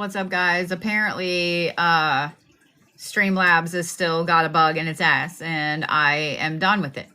What's up, guys? Apparently, Streamlabs has still got a bug in its ass, and I am done with it.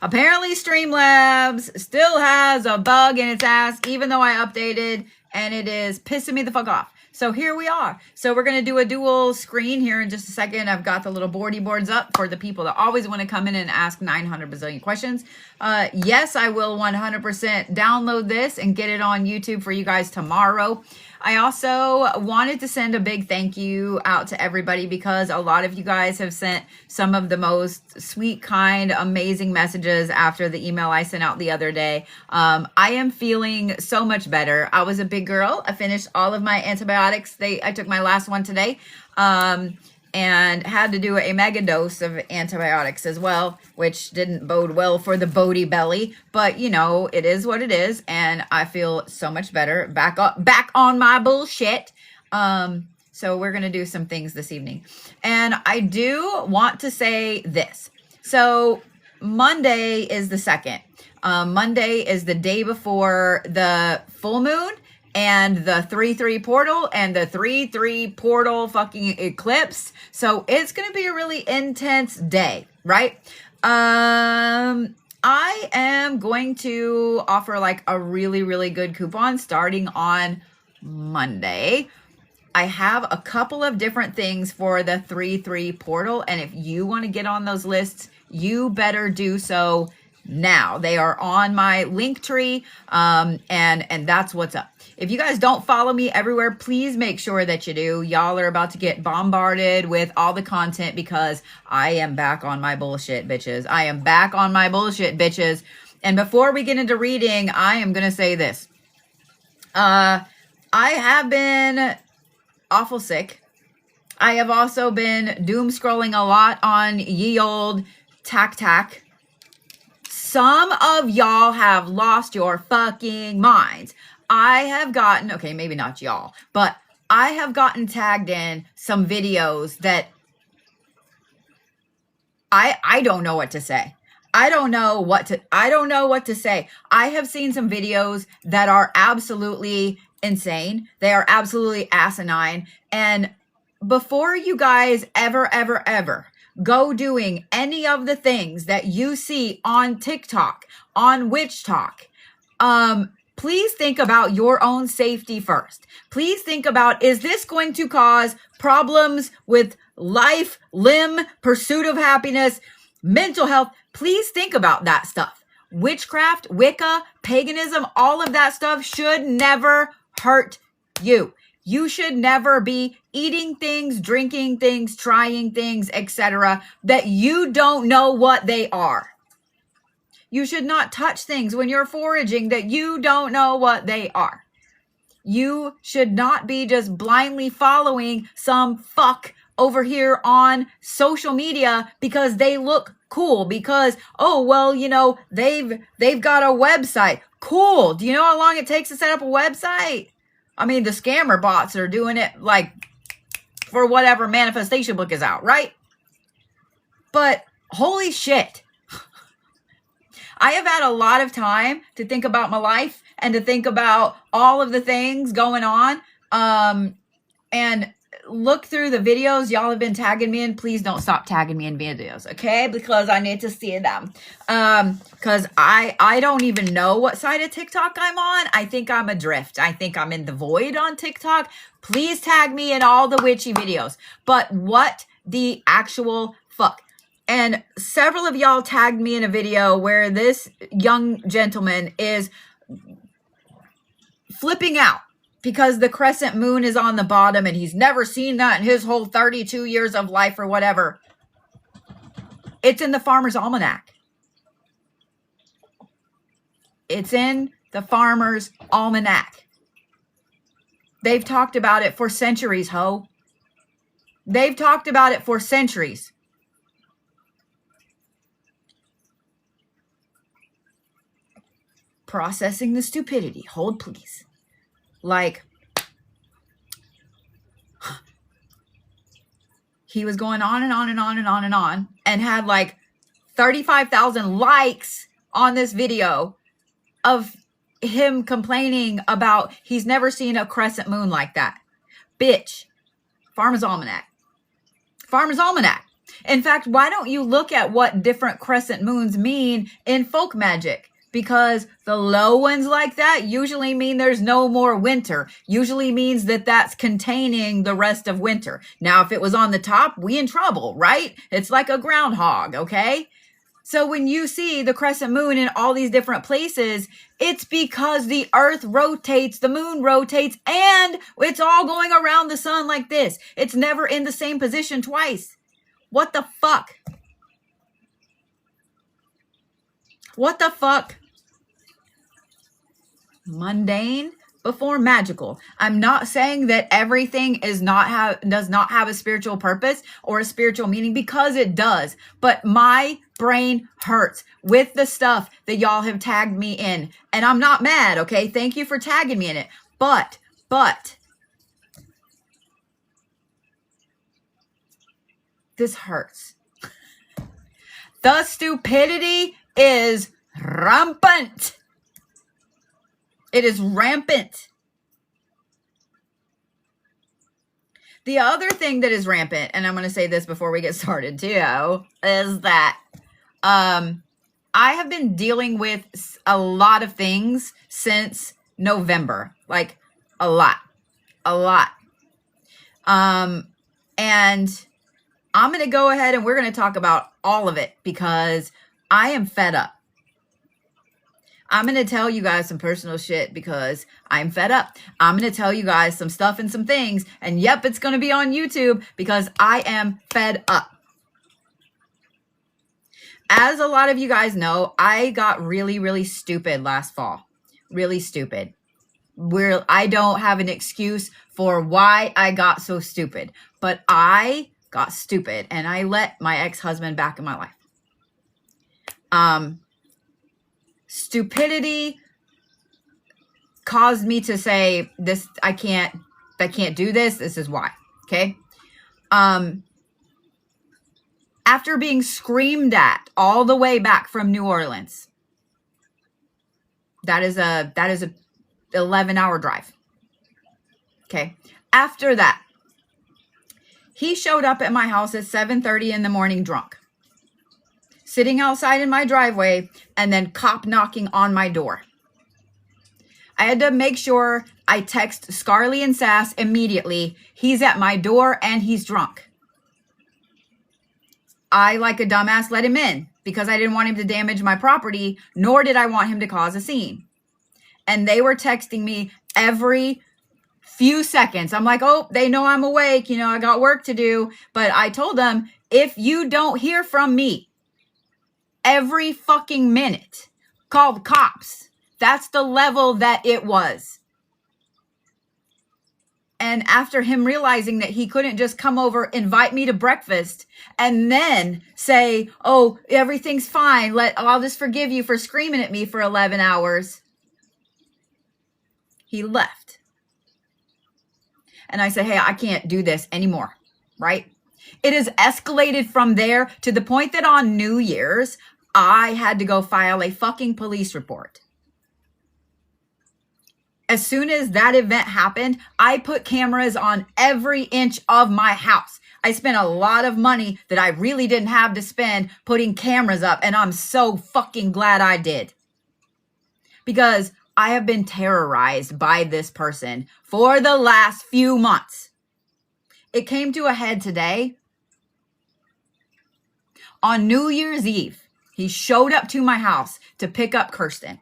Apparently, Streamlabs still has a bug in its ass, even though I updated, and it is pissing me the fuck off. So here we are. So we're going to do a dual screen here in just a second. I've got the little boardy boards up for the people that always want to come in and ask 900 bazillion questions. Yes, I will 100% download this and get it on YouTube for you guys tomorrow. I also wanted to send a big thank you out to everybody because a lot of you guys have sent some of the most sweet, kind, amazing messages after the email I sent out the other day. I am feeling so much better. I was a big girl. I finished all of my antibiotics. I took my last one today. And had to do a mega dose of antibiotics as well, which didn't bode well for the Bodie belly. But, you know, it is what it is. And I feel so much better. Back on my bullshit. So we're going to do some things this evening. And I do want to say this. So Monday is the 2nd. Monday is the day before the full moon. And the 3-3 portal and the 3-3 portal fucking eclipse. So it's going to be a really intense day, right? I am going to offer like a really, really good coupon starting on Monday. I have a couple of different things for the 3-3 portal. And if you want to get on those lists, you better do so now. They are on my link tree. And that's what's up. If you guys don't follow me everywhere, please make sure that you do. Y'all are about to get bombarded with all the content because I am back on my bullshit, bitches. I am back on my bullshit, bitches. And before we get into reading, I am going to say this. I have been awful sick. I have also been doom scrolling a lot on ye old TikTok. Some of y'all have lost your fucking minds. I have gotten, okay, maybe not y'all, but I have gotten tagged in some videos that I don't know what to say. I don't know what to say. I have seen some videos that are absolutely insane. They are absolutely asinine. And before you guys ever go doing any of the things that you see on TikTok, on Witch Talk, please think about your own safety first. Please think about, is this going to cause problems with life, limb, pursuit of happiness, mental health? Please think about that stuff. Witchcraft, Wicca, paganism, all of that stuff should never hurt you. You should never be eating things, drinking things, trying things, etc., that you don't know what they are. You should not touch things when you're foraging that you don't know what they are. You should not be just blindly following some fuck over here on social media because they look cool. Because, oh, well, you know, they've got a website. Cool. Do you know how long it takes to set up a website? I mean, the scammer bots are doing it like for whatever manifestation book is out, right? But holy shit. I have had a lot of time to think about my life and to think about all of the things going on. And look through the videos y'all have been tagging me in. Please don't stop tagging me in videos, okay? Because I need to see them. Because I don't even know what side of TikTok I'm on. I think I'm adrift. I think I'm in the void on TikTok. Please tag me in all the witchy videos. But what the actual fuck? And several of y'all tagged me in a video where this young gentleman is flipping out because the crescent moon is on the bottom and he's never seen that in his whole 32 years of life or whatever. It's in the Farmer's Almanac. It's in the Farmer's Almanac. They've talked about it for centuries, ho. They've talked about it for centuries. Processing the stupidity. Hold, please. Like, he was going on and on and on and on and on and had like 35,000 likes on this video of him complaining about he's never seen a crescent moon like that. Bitch, Farmer's Almanac. Farmer's Almanac. In fact, why don't you look at what different crescent moons mean in folk magic? Because the low ones like that usually mean there's no more winter. Usually means that that's containing the rest of winter. Now, if it was on the top, we in trouble, right? It's like a groundhog, okay? So when you see the crescent moon in all these different places, it's because the earth rotates, the moon rotates, and it's all going around the sun like this. It's never in the same position twice. What the fuck? What the fuck? Mundane before magical. I'm not saying that everything does not have a spiritual purpose or a spiritual meaning, because it does. But my brain hurts with the stuff that y'all have tagged me in. And I'm not mad, okay? Thank you for tagging me in it. But this hurts. The stupidity is rampant. It is rampant. The other thing that is rampant, and I'm going to say this before we get started too, is that I have been dealing with a lot of things since November. Like a lot. And I'm going to go ahead and we're going to talk about all of it because I am fed up. I'm going to tell you guys some personal shit because I'm fed up. I'm going to tell you guys some stuff and some things. And yep, it's going to be on YouTube because I am fed up. As a lot of you guys know, I got really, really stupid last fall. Really stupid. I don't have an excuse for why I got so stupid. But I got stupid and I let my ex-husband back in my life. Stupidity caused me to say this, I can't do this. This is why. Okay. After being screamed at all the way back from New Orleans, that is a 11-hour drive. Okay. After that, he showed up at my house at 7:30 in the morning drunk, sitting outside in my driveway, and then cop knocking on my door. I had to make sure I text Scarly and Sass immediately. He's at my door and he's drunk. I, like a dumbass, let him in because I didn't want him to damage my property, nor did I want him to cause a scene. And they were texting me every few seconds. I'm like, oh, they know I'm awake. You know, I got work to do. But I told them, if you don't hear from me every fucking minute, call the cops. That's the level that it was. And after him realizing that he couldn't just come over, invite me to breakfast, and then say, oh, everything's fine. I'll just forgive you for screaming at me for 11 hours. He left. And I said, hey, I can't do this anymore, right? It has escalated from there to the point that on New Year's, I had to go file a fucking police report. As soon as that event happened, I put cameras on every inch of my house. I spent a lot of money that I really didn't have to spend putting cameras up, and I'm so fucking glad I did. Because I have been terrorized by this person for the last few months. It came to a head today. On New Year's Eve, he showed up to my house to pick up Kirsten.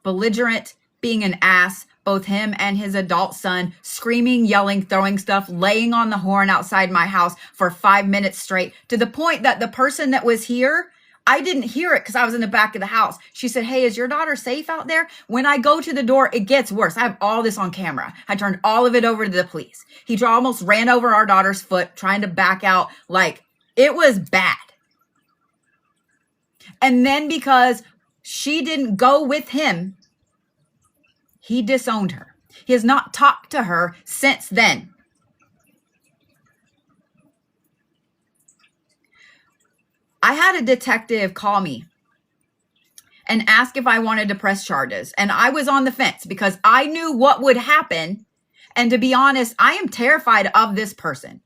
Belligerent, being an ass, both him and his adult son, screaming, yelling, throwing stuff, laying on the horn outside my house for 5 minutes straight, to the point that the person that was here, I didn't hear it because I was in the back of the house. She said, hey, is your daughter safe out there? When I go to the door, it gets worse. I have all this on camera. I turned all of it over to the police. He almost ran over our daughter's foot trying to back out. Like, it was bad. And then because she didn't go with him, he disowned her. He has not talked to her since then. I had a detective call me and ask if I wanted to press charges. And I was on the fence because I knew what would happen. And to be honest, I am terrified of this person.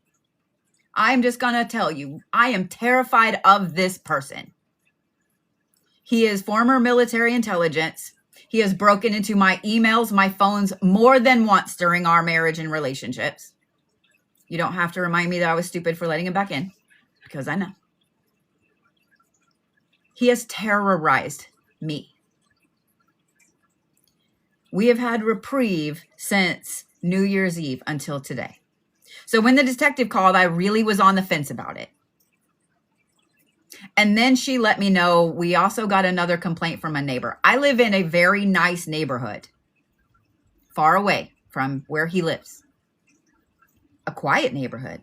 I'm just going to tell you, I am terrified of this person. He is former military intelligence. He has broken into my emails, my phones more than once during our marriage and relationships. You don't have to remind me that I was stupid for letting him back in, because I know. He has terrorized me. We have had reprieve since New Year's Eve until today. So when the detective called, I really was on the fence about it. And then she let me know we also got another complaint from a neighbor. I live in a very nice neighborhood, far away from where he lives. A quiet neighborhood.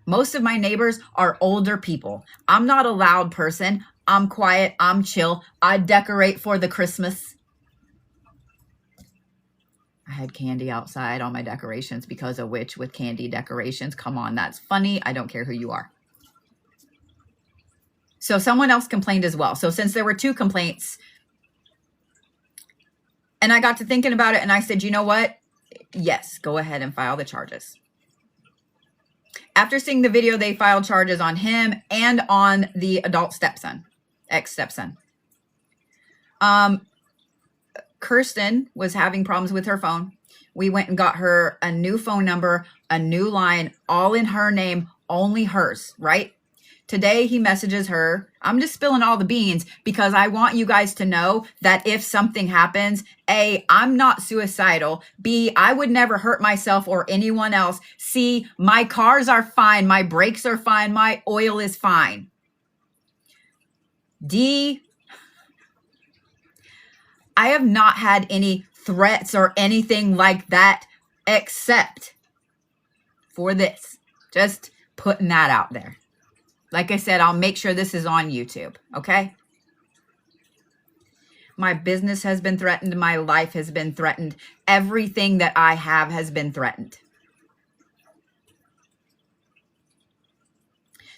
Most of my neighbors are older people. I'm not a loud person. I'm quiet. I'm chill. I decorate for the Christmas. I had candy outside on my decorations because a witch with candy decorations. Come on, that's funny. I don't care who you are. So someone else complained as well. So since there were 2 complaints, and I got to thinking about it and I said, you know what? Yes, go ahead and file the charges. After seeing the video, they filed charges on him and on the adult stepson, ex-stepson. Kirsten was having problems with her phone. We went and got her a new phone number, a new line, all in her name, only hers, right? Today he messages her. I'm just spilling all the beans because I want you guys to know that if something happens, A, I'm not suicidal. B, I would never hurt myself or anyone else. C, my cars are fine. My brakes are fine. My oil is fine. D, I have not had any threats or anything like that except for this. Just putting that out there. Like I said, I'll make sure this is on YouTube, okay? My business has been threatened. My life has been threatened. Everything that I have has been threatened.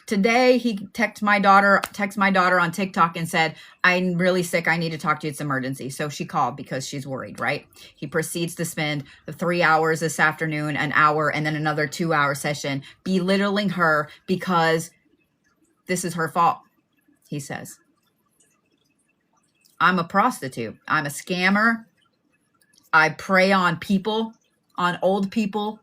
Today, he texted my daughter on TikTok and said, I'm really sick. I need to talk to you. It's emergency. So she called because she's worried, right? He proceeds to spend the 3 hours this afternoon, an hour, and then another 2-hour session belittling her because this is her fault, he says. I'm a prostitute. I'm a scammer. I prey on people, on old people,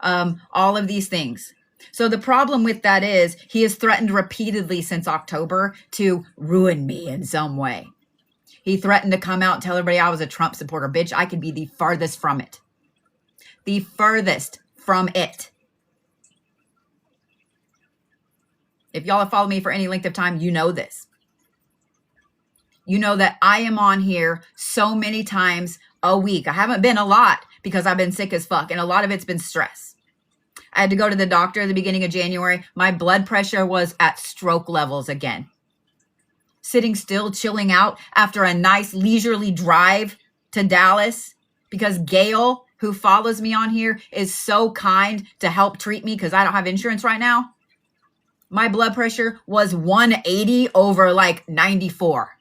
all of these things. So the problem with that is he has threatened repeatedly since October to ruin me in some way. He threatened to come out and tell everybody I was a Trump supporter. Bitch, I could be the farthest from it. The furthest from it. If y'all have followed me for any length of time, you know this. You know that I am on here so many times a week. I haven't been a lot because I've been sick as fuck, and a lot of it's been stress. I had to go to the doctor at the beginning of January. My blood pressure was at stroke levels again. Sitting still, chilling out after a nice leisurely drive to Dallas because Gail, who follows me on here, is so kind to help treat me because I don't have insurance right now. My blood pressure was 180 over like 94.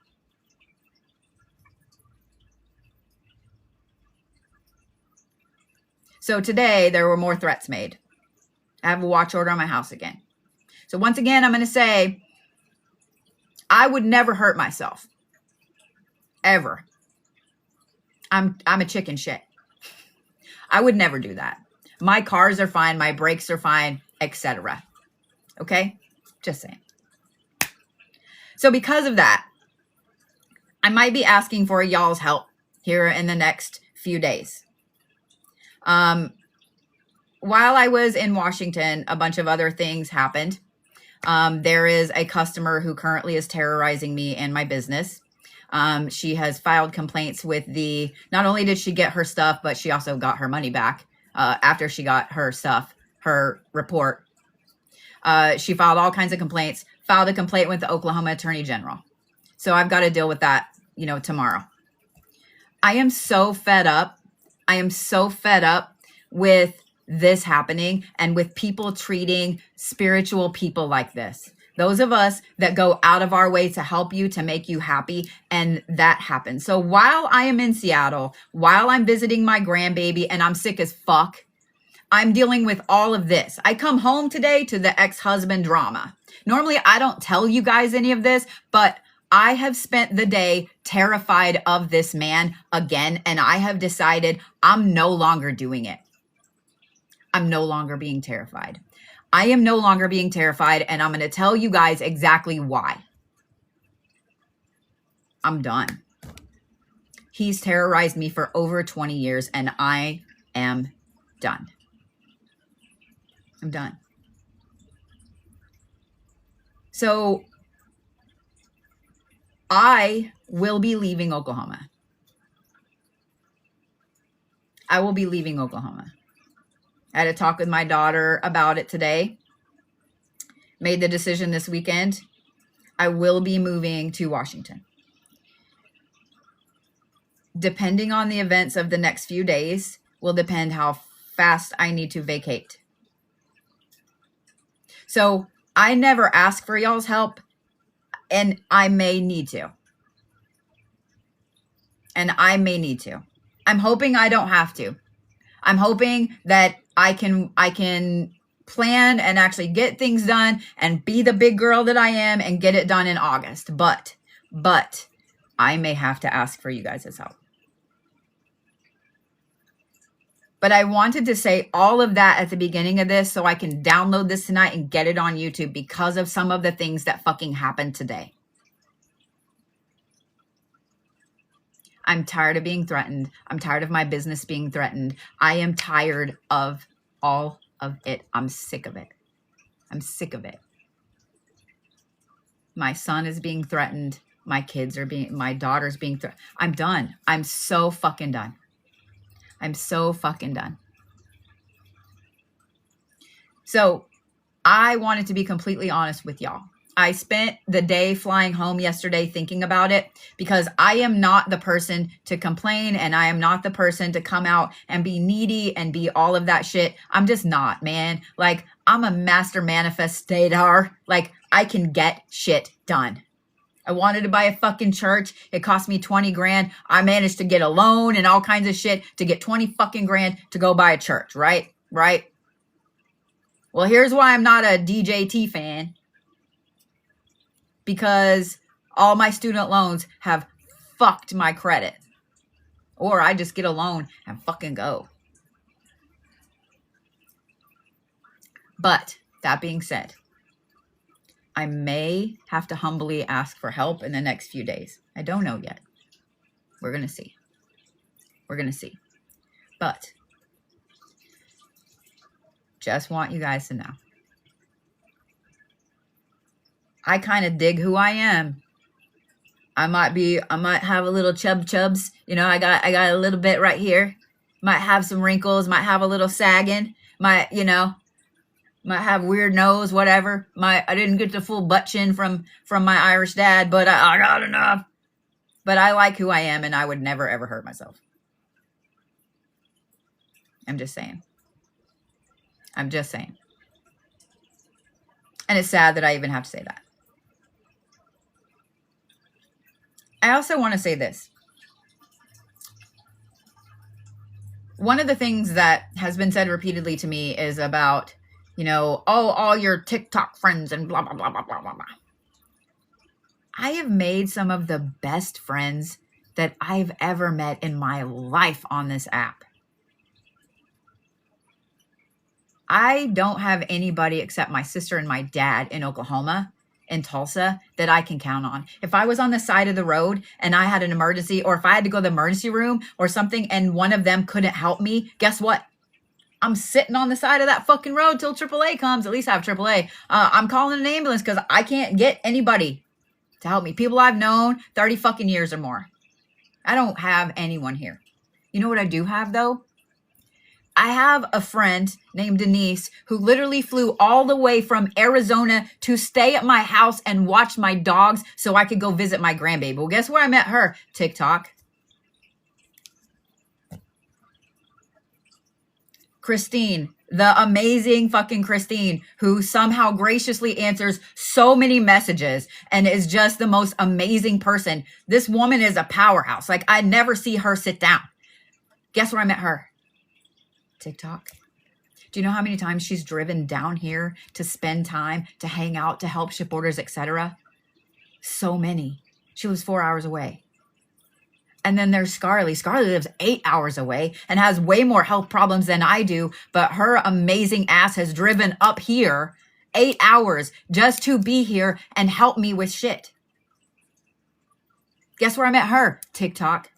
So today there were more threats made. I have a watch order on my house again. So once again, I'm going to say, I would never hurt myself. Ever. I'm a chicken shit. I would never do that. My cars are fine. My brakes are fine, etc. Okay? Just saying. So because of that, I might be asking for y'all's help here in the next few days. While I was in Washington, a bunch of other things happened. There is a customer who currently is terrorizing me and my business. She has filed complaints with not only did she get her stuff, but she also got her money back after she got her stuff, her report. She filed all kinds of complaints, filed a complaint with the Oklahoma Attorney General. So I've got to deal with that, tomorrow. I am so fed up. I am so fed up with this happening and with people treating spiritual people like this. Those of us that go out of our way to help you, to make you happy, and that happens. So while I am in Seattle, while I'm visiting my grandbaby and I'm sick as fuck, I'm dealing with all of this. I come home today to the ex-husband drama. Normally, I don't tell you guys any of this, but I have spent the day terrified of this man again, and I have decided I'm no longer doing it. I'm no longer being terrified. I am no longer being terrified, and I'm going to tell you guys exactly why. I'm done. He's terrorized me for over 20 years, and I am done. I'm done. So I will be leaving Oklahoma. I will be leaving Oklahoma. I had a talk with my daughter about it today. Made the decision this weekend. I will be moving to Washington. Depending on the events of the next few days will depend how fast I need to vacate. So I never ask for y'all's help, and I may need to. And I may need to. I'm hoping I don't have to. I'm hoping that I can plan and actually get things done and be the big girl that I am and get it done in August. But I may have to ask for you guys' help. But I wanted to say all of that at the beginning of this so I can download this tonight and get it on YouTube because of some of the things that fucking happened today. I'm tired of being threatened. I'm tired of my business being threatened. I am tired of all of it. I'm sick of it. I'm sick of it. My son is being threatened. My daughter's being threatened. I'm done. I'm so fucking done. I'm so fucking done. So I wanted to be completely honest with y'all. I spent the day flying home yesterday thinking about it because I am not the person to complain and I am not the person to come out and be needy and be all of that shit. I'm just not, man. Like, I'm a master manifestator. Like, I can get shit done. I wanted to buy a fucking church. It cost me 20 grand. I managed to get a loan and all kinds of shit to get 20 fucking grand to go buy a church, right? Right? Well, here's why I'm not a DJT fan. Because all my student loans have fucked my credit. Or I just get a loan and fucking go. But that being said, I may have to humbly ask for help in the next few days. I don't know yet. We're going to see. We're going to see. But just want you guys to know. I kind of dig who I am. I might have a little chubs. You know, I got a little bit right here. Might have some wrinkles, might have a little sagging, might have weird nose, whatever. I didn't get the full butt chin from my Irish dad, but I got enough. But I like who I am and I would never ever hurt myself. I'm just saying. I'm just saying. And it's sad that I even have to say that. I also want to say this. One of the things that has been said repeatedly to me is about, all your TikTok friends and blah, blah, blah, blah, blah, blah, blah. I have made some of the best friends that I've ever met in my life on this app. I don't have anybody except my sister and my dad in Oklahoma, in Tulsa, that I can count on. If I was on the side of the road and I had an emergency, or if I had to go to the emergency room or something and one of them couldn't help me, guess what? I'm sitting on the side of that fucking road till AAA comes. At least I have AAA. I'm calling an ambulance because I can't get anybody to help me. People I've known 30 fucking years or more. I don't have anyone here. You know what I do have though? I have a friend named Denise who literally flew all the way from Arizona to stay at my house and watch my dogs so I could go visit my grandbaby. Well, guess where I met her? TikTok. Christine, the amazing fucking Christine, who somehow graciously answers so many messages and is just the most amazing person. This woman is a powerhouse. Like, I never see her sit down. Guess where I met her? TikTok. Do you know how many times she's driven down here to spend time, to hang out, to help ship orders, etc.? So many. She was 4 hours away. And then there's Scarly. Scarly lives 8 hours away and has way more health problems than I do. But her amazing ass has driven up here 8 hours just to be here and help me with shit. Guess where I met her? TikTok.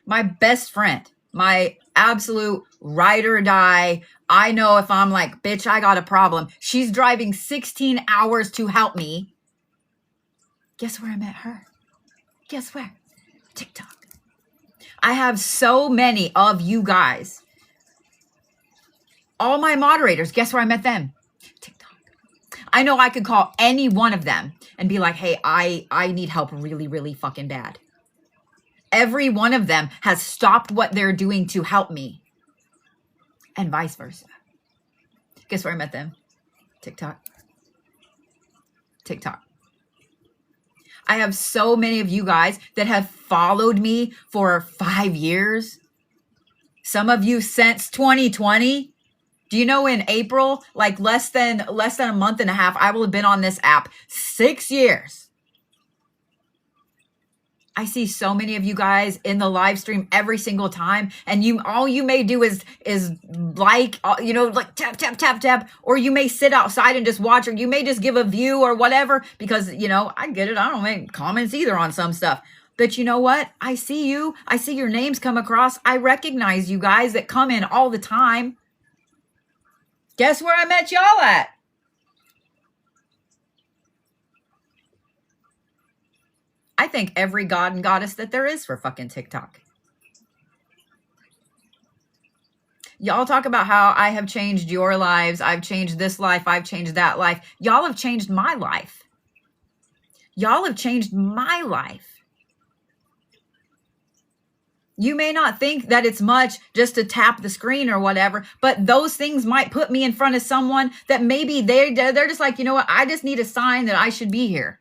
My best friend, my absolute ride or die. I know if I'm like, bitch, I got a problem. She's driving 16 hours to help me. Guess where I met her? Guess where? TikTok. I have so many of you guys. All my moderators, guess where I met them? TikTok. I know I could call any one of them and be like, hey, I need help really, really fucking bad. Every one of them has stopped what they're doing to help me. And vice versa. Guess where I met them? TikTok. TikTok. I have so many of you guys that have followed me for 5 years. Some of you since 2020. Do you know in April, like less than a month and a half, I will have been on this app 6 years. I see so many of you guys in the live stream every single time, and all you may do is like, like tap, or you may sit outside and just watch, or you may just give a view or whatever, because, I get it. I don't make comments either on some stuff. But you know what? I see you. I see your names come across. I recognize you guys that come in all the time. Guess where I met y'all at? I thank every god and goddess that there is for fucking TikTok. Y'all talk about how I have changed your lives. I've changed this life. I've changed that life. Y'all have changed my life. Y'all have changed my life. You may not think that it's much just to tap the screen or whatever, but those things might put me in front of someone that maybe they're just like, you know what? I just need a sign that I should be here.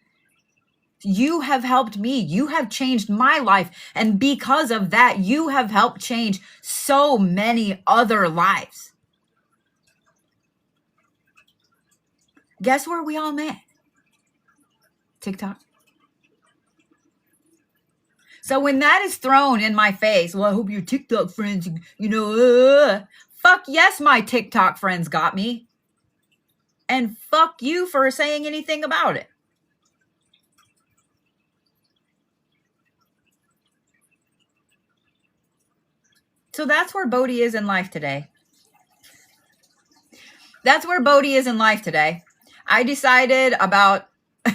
You have helped me. You have changed my life. And because of that, you have helped change so many other lives. Guess where we all met? TikTok. So when that is thrown in my face, well, I hope your TikTok friends, fuck yes, my TikTok friends got me. And fuck you for saying anything about it. So that's where Bodhi is in life today. That's where Bodhi is in life today. I decided about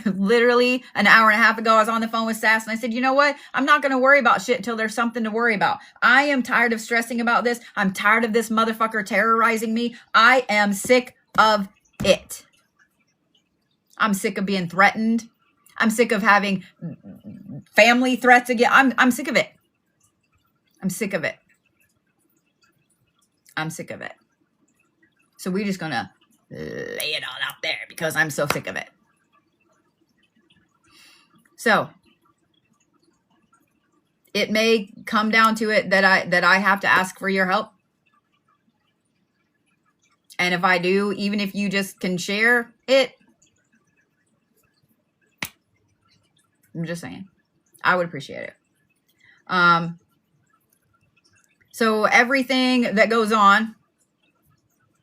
literally an hour and a half ago, I was on the phone with Sass and I said, you know what? I'm not going to worry about shit until there's something to worry about. I am tired of stressing about this. I'm tired of this motherfucker terrorizing me. I am sick of it. I'm sick of being threatened. I'm sick of having family threats again. I'm sick of it. I'm sick of it. I'm sick of it. So we're just going to lay it all out there because I'm so sick of it. So it may come down to it that I have to ask for your help. And if I do, even if you just can share it, I'm just saying, I would appreciate it. So everything that goes on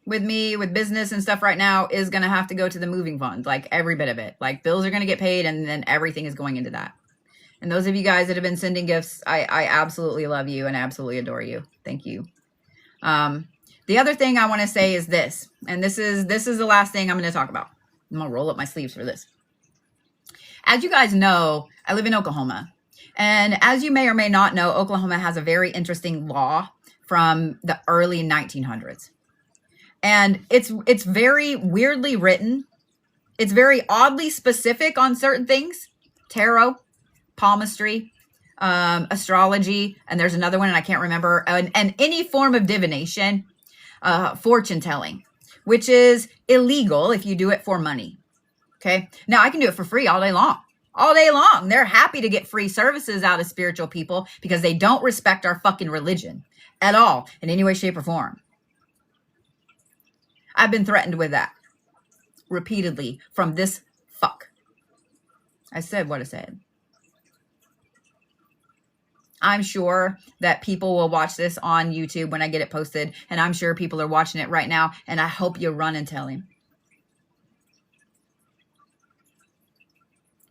with me, with business and stuff right now is going to have to go to the moving fund, like every bit of it. Like bills are going to get paid and then everything is going into that. And those of you guys that have been sending gifts, I absolutely love you and absolutely adore you. Thank you. The other thing I want to say is this, and this is the last thing I'm going to talk about. I'm going to roll up my sleeves for this. As you guys know, I live in Oklahoma. And as you may or may not know, Oklahoma has a very interesting law from the early 1900s. And it's very weirdly written. It's very oddly specific on certain things. Tarot, palmistry, astrology, and there's another one and I can't remember, and any form of divination, fortune telling, which is illegal if you do it for money. Okay. Now I can do it for free all day long. All day long. They're happy to get free services out of spiritual people because they don't respect our fucking religion at all in any way, shape, or form. I've been threatened with that repeatedly from this fuck. I said what I said. I'm sure that people will watch this on YouTube when I get it posted, and I'm sure people are watching it right now, and I hope you run and tell him.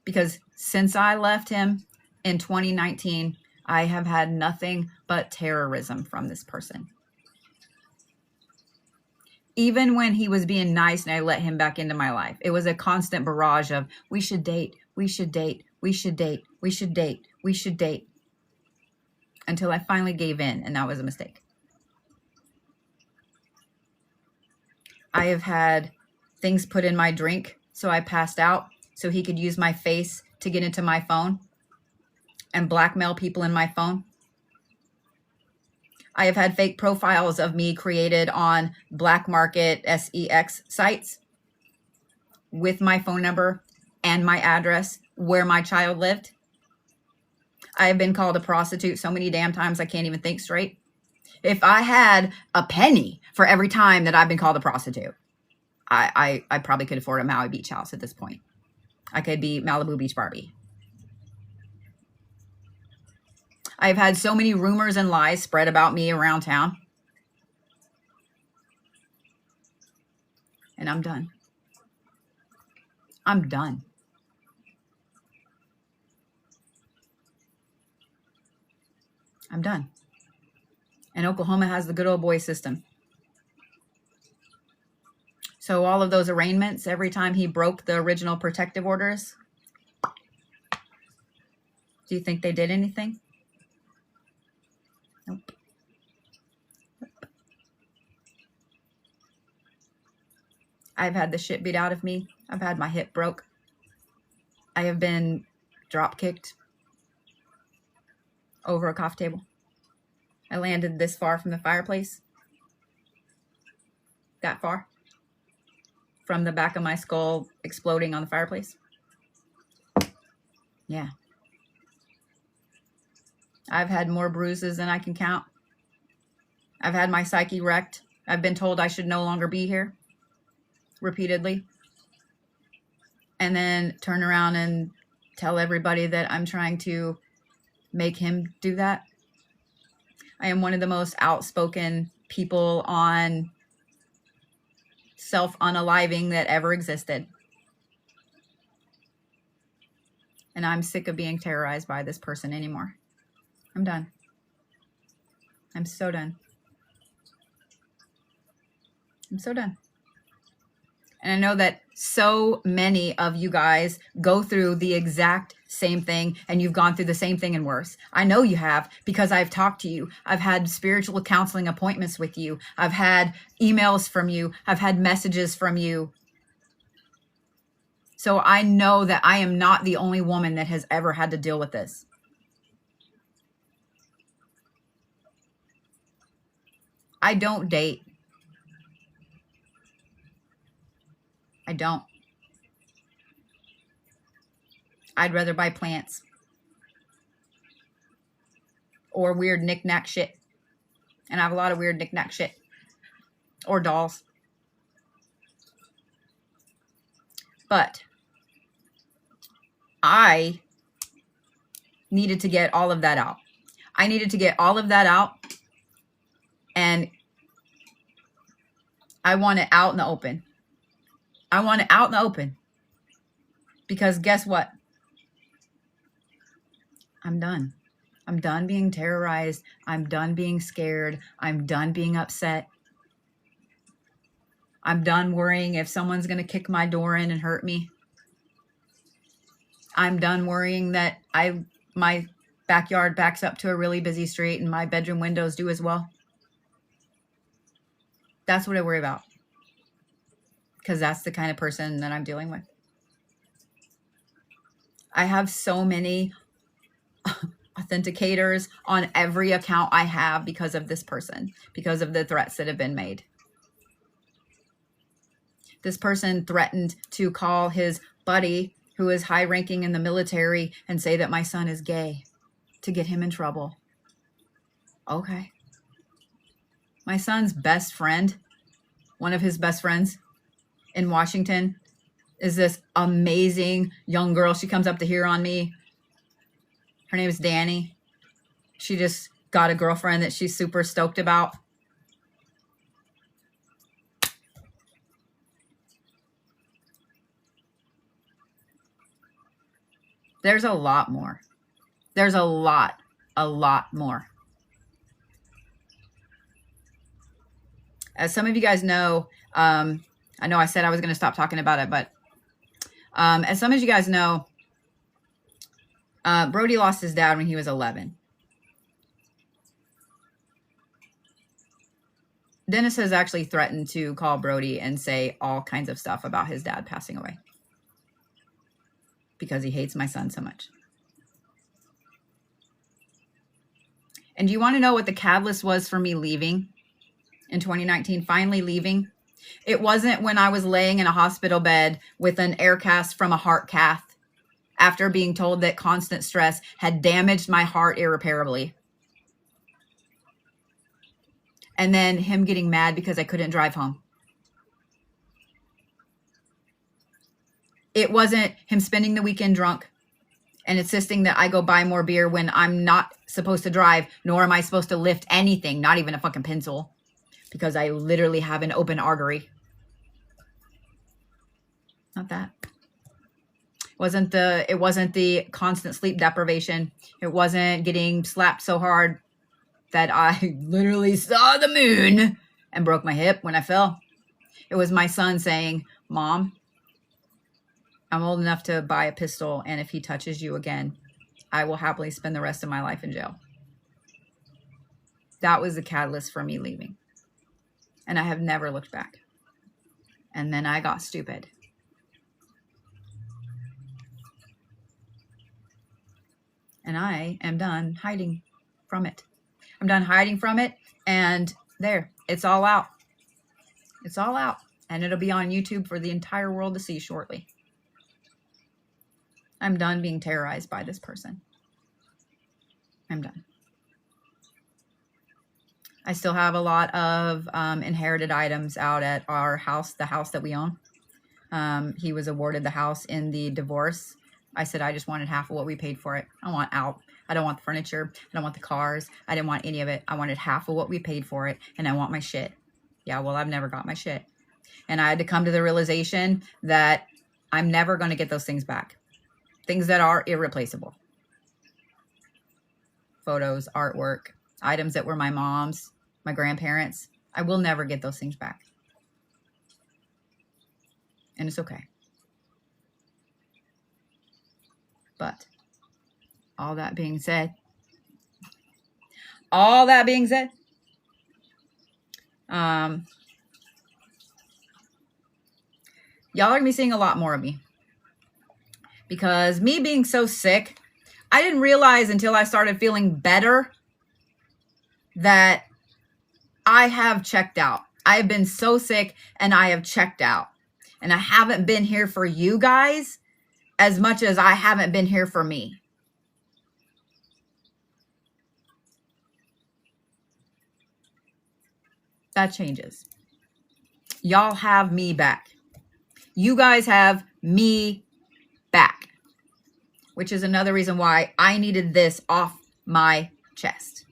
Because since I left him in 2019, I have had nothing but terrorism from this person. Even when he was being nice and I let him back into my life, it was a constant barrage of, we should date, we should date, we should date, we should date, we should date. Until I finally gave in, and that was a mistake. I have had things put in my drink so I passed out so he could use my face to get into my phone and blackmail people in my phone. I have had fake profiles of me created on black market sex sites with my phone number and my address where my child lived. I have been called a prostitute so many damn times I can't even think straight. If I had a penny for every time that I've been called a prostitute, I probably could afford a Maui Beach house at this point. I could be Malibu Beach Barbie. I've had so many rumors and lies spread about me around town. And I'm done. I'm done. I'm done. And Oklahoma has the good old boy system. So all of those arraignments, every time he broke the original protective orders, do you think they did anything? Nope. I've had the shit beat out of me. I've had my hip broke. I have been drop kicked over a coffee table. I landed this far from the fireplace. That far. From the back of my skull exploding on the fireplace. Yeah. I've had more bruises than I can count. I've had my psyche wrecked. I've been told I should no longer be here. Repeatedly. And then turn around and tell everybody that I'm trying to make him do that. I am one of the most outspoken people on self-unaliving that ever existed. And I'm sick of being terrorized by this person anymore. I'm done. I'm so done. I'm so done. And I know that so many of you guys go through the exact same thing, and you've gone through the same thing and worse. I know you have, because I've talked to you. I've had spiritual counseling appointments with you. I've had emails from you. I've had messages from you. So I know that I am not the only woman that has ever had to deal with this. I don't date. I don't. I'd rather buy plants or weird knick-knack shit. And I have a lot of weird knick-knack shit. Or dolls. But I needed to get all of that out. I needed to get all of that out. And I want it out in the open. I want it out in the open. Because guess what? I'm done. I'm done being terrorized. I'm done being scared. I'm done being upset. I'm done worrying if someone's going to kick my door in and hurt me. I'm done worrying that my backyard backs up to a really busy street and my bedroom windows do as well. That's what I worry about. Because that's the kind of person that I'm dealing with. I have so many authenticators on every account I have because of this person, because of the threats that have been made. This person threatened to call his buddy, who is high ranking in the military, and say that my son is gay to get him in trouble. Okay. My son's best friend, one of his best friends in Washington, is this amazing young girl. She comes up to here on me. Her name is Danny. She just got a girlfriend that she's super stoked about. There's a lot more. There's a lot more. As some of you guys know, I know I said I was going to stop talking about it, but as some of you guys know, Brody lost his dad when he was 11. Dennis has actually threatened to call Brody and say all kinds of stuff about his dad passing away because he hates my son so much. And do you want to know what the catalyst was for me leaving in 2019, finally leaving? It wasn't when I was laying in a hospital bed with an air cast from a heart cath after being told that constant stress had damaged my heart irreparably. And then him getting mad because I couldn't drive home. It wasn't him spending the weekend drunk and insisting that I go buy more beer when I'm not supposed to drive, nor am I supposed to lift anything, not even a fucking pencil, because I literally have an open artery. Not that. It wasn't the constant sleep deprivation. It wasn't getting slapped so hard that I literally saw the moon and broke my hip when I fell. It was my son saying, "Mom, I'm old enough to buy a pistol, and if he touches you again, I will happily spend the rest of my life in jail." That was the catalyst for me leaving. And I have never looked back. And then I got stupid. And I am done hiding from it. I'm done hiding from it. And there, it's all out. It's all out. And it'll be on YouTube for the entire world to see shortly. I'm done being terrorized by this person. I'm done. I still have a lot of inherited items out at our house, the house that we own. He was awarded the house in the divorce. I said I just wanted half of what we paid for it. I want out. I don't want the furniture. I don't want the cars. I didn't want any of it. I wanted half of what we paid for it, and I want my shit. Yeah, well, I've never got my shit. And I had to come to the realization that I'm never going to get those things back. Things that are irreplaceable. Photos, artwork, items that were my mom's, my grandparents'. I will never get those things back. And it's okay. But all that being said, y'all are going to be seeing a lot more of me. Because me being so sick, I didn't realize until I started feeling better that I have checked out. I have been so sick and I have checked out. And I haven't been here for you guys as much as I haven't been here for me. That changes. Y'all have me back. You guys have me back. Which is another reason why I needed this off my chest.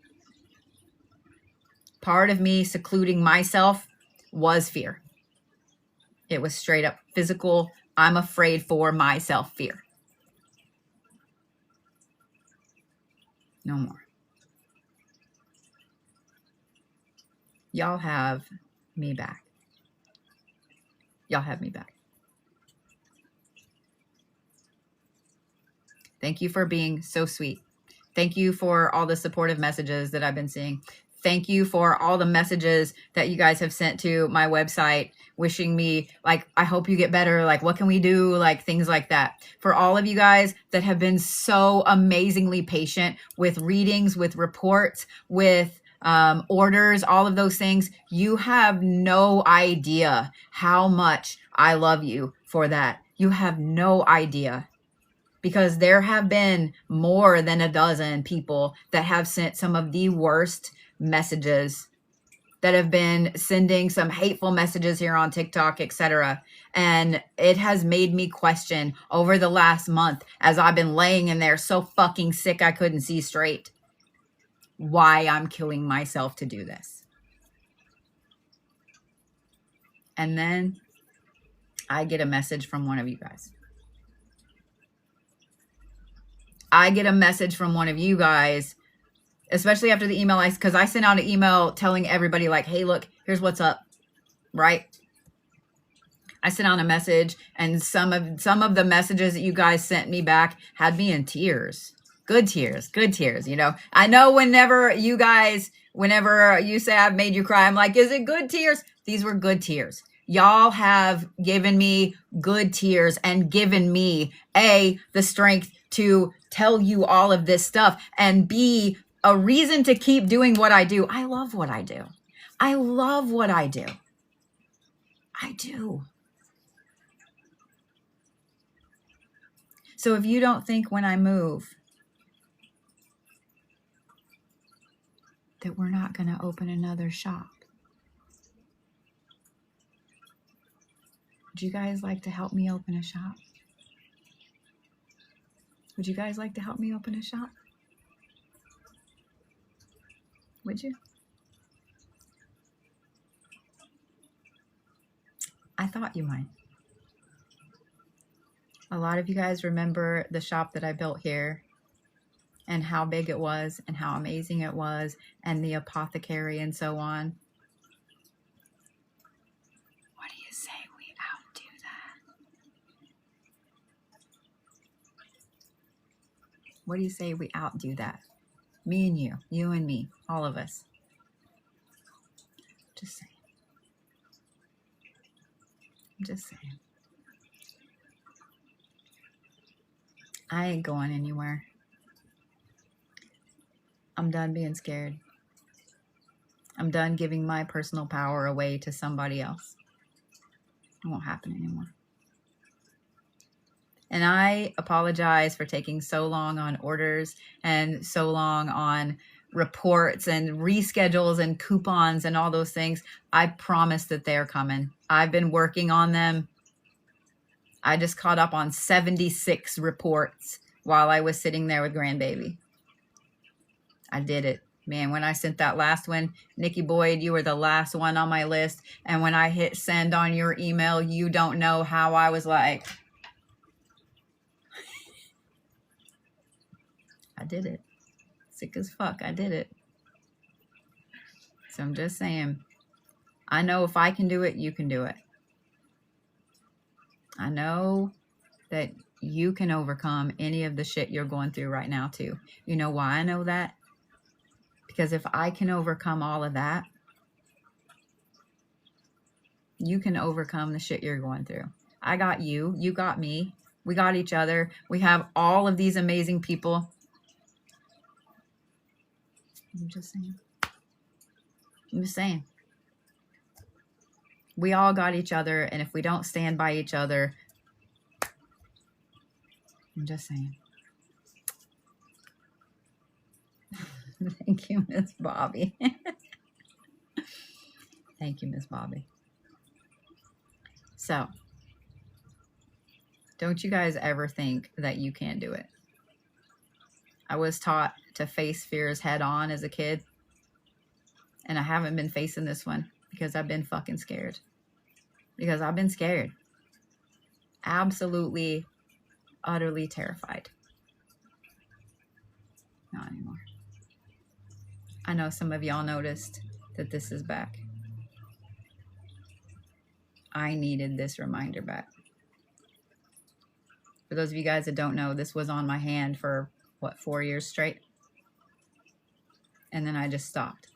Part of me secluding myself was fear. It was straight up physical, I'm afraid for myself fear. No more. Y'all have me back. Y'all have me back. Thank you for being so sweet. Thank you for all the supportive messages that I've been seeing. Thank you for all the messages that you guys have sent to my website, wishing me, like, I hope you get better. Like, what can we do? Like, things like that. For all of you guys that have been so amazingly patient with readings, with reports, with orders, all of those things, you have no idea how much I love you for that. You have no idea. Because there have been more than a dozen people that have sent some of the worst messages, that have been sending some hateful messages here on TikTok, etc. And it has made me question over the last month, as I've been laying in there so fucking sick I couldn't see straight, why I'm killing myself to do this. And then I get a message from one of you guys. I get a message from one of you guys, especially after the email, because I sent out an email telling everybody, like, hey, look, here's what's up, right? I sent out a message, and some of the messages that you guys sent me back had me in tears. Good tears, you know. I know whenever you say I've made you cry, I'm like, is it good tears? These were good tears. Y'all have given me good tears and given me, A, the strength to tell you all of this stuff, and B, a reason to keep doing what I do. I love what I do. I love what I do. I do. So if you don't think when I move that we're not going to open another shop, would you guys like to help me open a shop? Would you guys like to help me open a shop? Would you? I thought you might. A lot of you guys remember the shop that I built here, and how big it was and how amazing it was, and the apothecary and so on. What do you say we outdo that? What do you say we outdo that? Me and you and me, all of us. Just saying. Just saying. I ain't going anywhere. I'm done being scared. I'm done giving my personal power away to somebody else. It won't happen anymore. And I apologize for taking so long on orders and so long on reports and reschedules and coupons and all those things. I promise that they're coming. I've been working on them. I just caught up on 76 reports while I was sitting there with grandbaby. I did it. Man, when I sent that last one, Nikki Boyd, you were the last one on my list. And when I hit send on your email, you don't know how I was like, I did it. Sick as fuck. I did it. So I'm just saying, I know if I can do it, you can do it. I know that you can overcome any of the shit you're going through right now too. You know why I know that? Because if I can overcome all of that, you can overcome the shit you're going through. I got you. You got me. We got each other. We have all of these amazing people. I'm just saying. We all got each other, and if we don't stand by each other, I'm just saying. Thank you, Miss Bobby. Thank you, Miss Bobby. So, don't you guys ever think that you can't do it. I was taught to face fears head on as a kid, and I haven't been facing this one because I've been fucking scared. Because I've been scared. Absolutely, utterly terrified. Not anymore. I know some of y'all noticed that this is back. I needed this reminder back. For those of you guys that don't know, this was on my hand for, 4 years straight? And then I just stopped.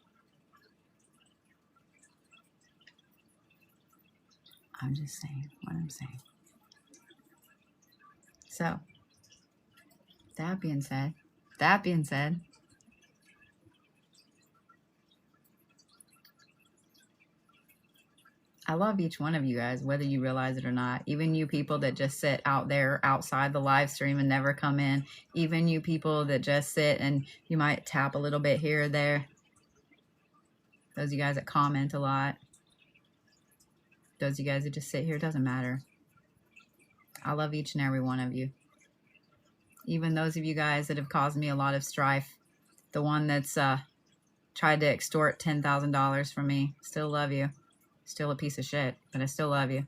I'm just saying what I'm saying. So, that being said, I love each one of you guys, whether you realize it or not. Even you people that just sit out there outside the live stream and never come in. Even you people that just sit and you might tap a little bit here or there. Those of you guys that comment a lot. Those of you guys that just sit here, it doesn't matter. I love each and every one of you. Even those of you guys that have caused me a lot of strife. The one that's tried to extort $10,000 from me. Still love you. Still a piece of shit, but I still love you.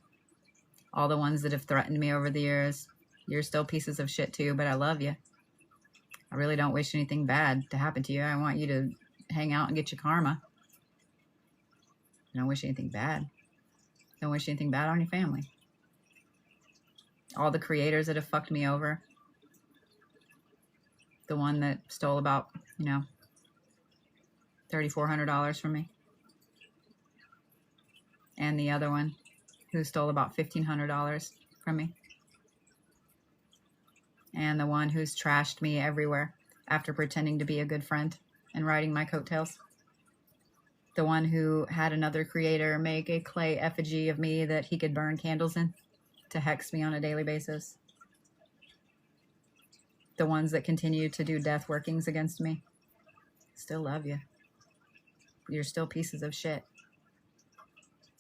All the ones that have threatened me over the years. You're still pieces of shit too, but I love you. I really don't wish anything bad to happen to you. I want you to hang out and get your karma. I don't wish anything bad. Don't wish anything bad on your family. All the creators that have fucked me over. The one that stole about, $3,400 from me. And the other one who stole about $1,500 from me. And the one who's trashed me everywhere after pretending to be a good friend and riding my coattails. The one who had another creator make a clay effigy of me that he could burn candles in to hex me on a daily basis. The ones that continue to do death workings against me. Still love you. You're still pieces of shit.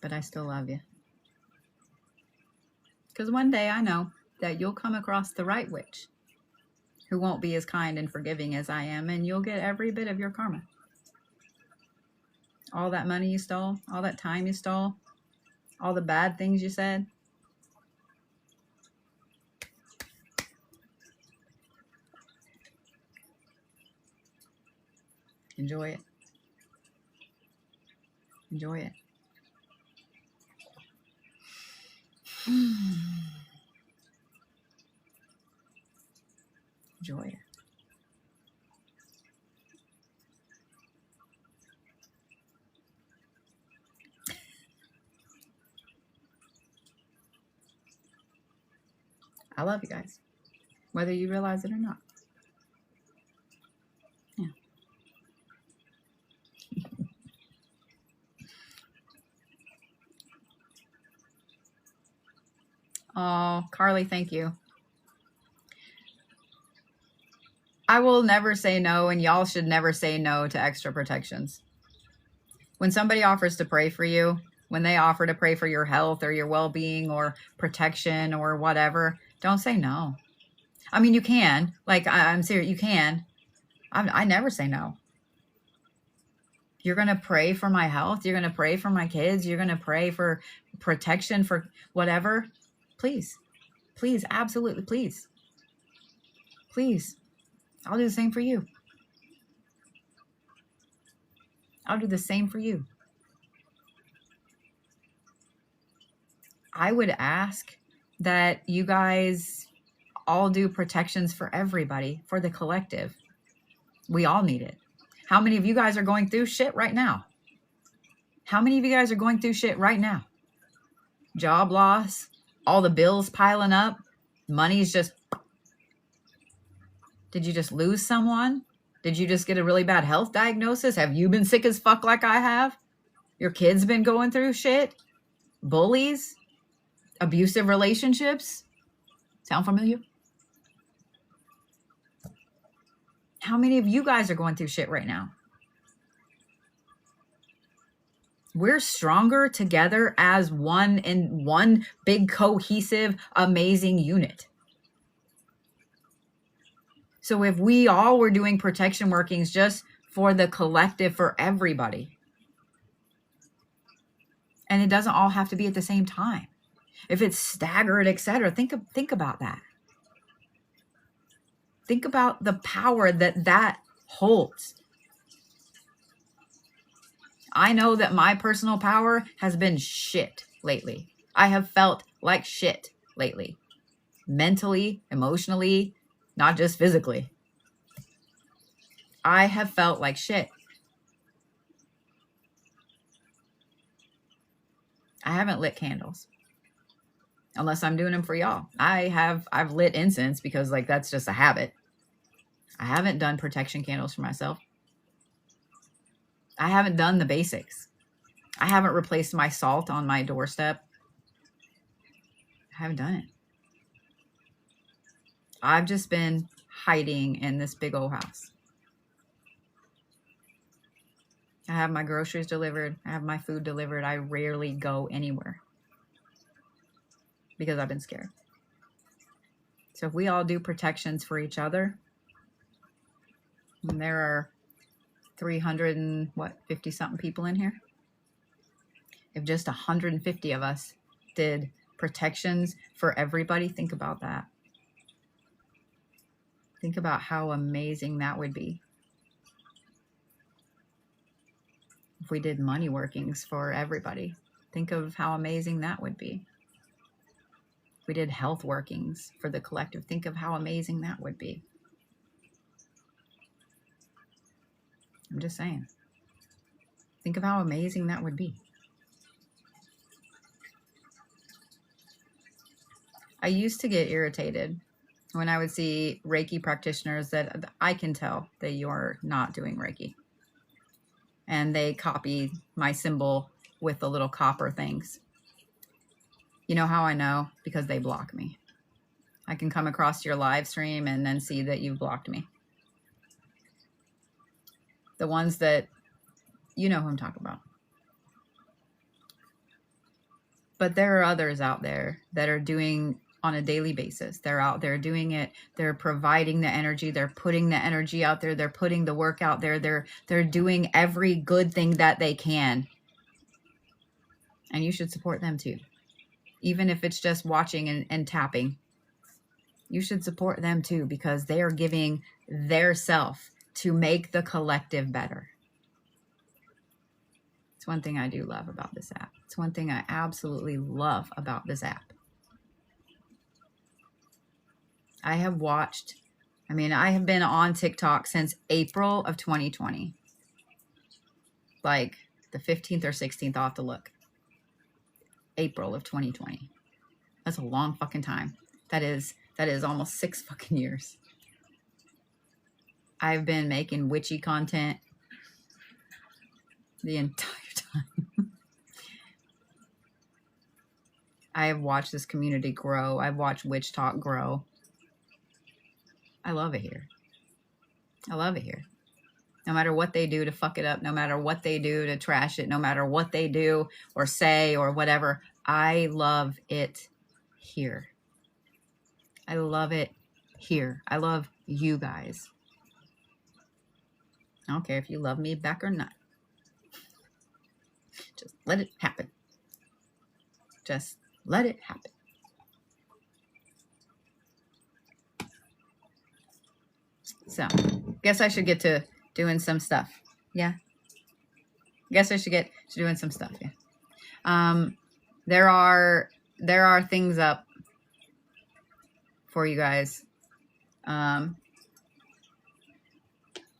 But I still love you. Because one day I know that you'll come across the right witch who won't be as kind and forgiving as I am, and you'll get every bit of your karma. All that money you stole, all that time you stole, all the bad things you said. Enjoy it. Enjoy it. Enjoy it. I love you guys, whether you realize it or not. Yeah. Oh, Carly, thank you. I will never say no, and y'all should never say no to extra protections. When somebody offers to pray for you, when they offer to pray for your health or your well-being or protection or whatever, don't say no. I mean, you can. Like, I'm serious, you can. I never say no. You're going to pray for my health. You're going to pray for my kids. You're going to pray for protection, for whatever. Please. Please, absolutely, please. Please. I'll do the same for you. I'll do the same for you. I would ask that you guys all do protections for everybody, for the collective. We all need it. How many of you guys are going through shit right now? How many of you guys are going through shit right now? Job loss, all the bills piling up, money's just... Did you just lose someone? Did you just get a really bad health diagnosis? Have you been sick as fuck like I have? Your kids been going through shit? Bullies? Abusive relationships? Sound familiar? How many of you guys are going through shit right now? We're stronger together as one in one big, cohesive, amazing unit. So if we all were doing protection workings just for the collective, for everybody, and it doesn't all have to be at the same time. If it's staggered, etc., think about that. Think about the power that holds. I know that my personal power has been shit lately. I have felt like shit lately. Mentally, emotionally, not just physically. I have felt like shit. I haven't lit candles. unless I'm doing them for y'all. I've lit incense because like that's just a habit. I haven't done protection candles for myself. I haven't done the basics. I haven't replaced my salt on my doorstep. I haven't done it. I've just been hiding in this big old house. I have my groceries delivered. I have my food delivered. I rarely go anywhere because I've been scared. So if we all do protections for each other, and there are 350 something people in here. If just 150 of us did protections for everybody, think about that. Think about how amazing that would be. If we did money workings for everybody, think of how amazing that would be. If we did health workings for the collective, think of how amazing that would be. I'm just saying. Think of how amazing that would be. I used to get irritated when I would see Reiki practitioners that I can tell that you're not doing Reiki. And they copy my symbol with the little copper things. You know how I know? Because they block me. I can come across your live stream and then see that you've blocked me. The ones that, you know who I'm talking about. But there are others out there that are doing on a daily basis. They're out there doing it. They're providing the energy. They're putting the energy out there. They're putting the work out there. They're doing every good thing that they can. And you should support them too. Even if it's just watching and tapping. You should support them too, because they are giving their self to make the collective better. It's one thing I do love about this app. It's one thing I absolutely love about this app. I have been on TikTok since April of 2020. Like the 15th or 16th, I'll have to look. April of 2020. That's a long fucking time. That is almost 6 fucking years. I've been making witchy content the entire time. I have watched this community grow. I've watched Witch Talk grow. I love it here. I love it here. No matter what they do to fuck it up, no matter what they do to trash it, no matter what they do or say or whatever, I love it here. I love it here. I love you guys. I don't care if you love me back or not. Just let it happen. Just let it happen. So, guess I should get to doing some stuff. Yeah. Guess I should get to doing some stuff. Yeah. There are things up for you guys.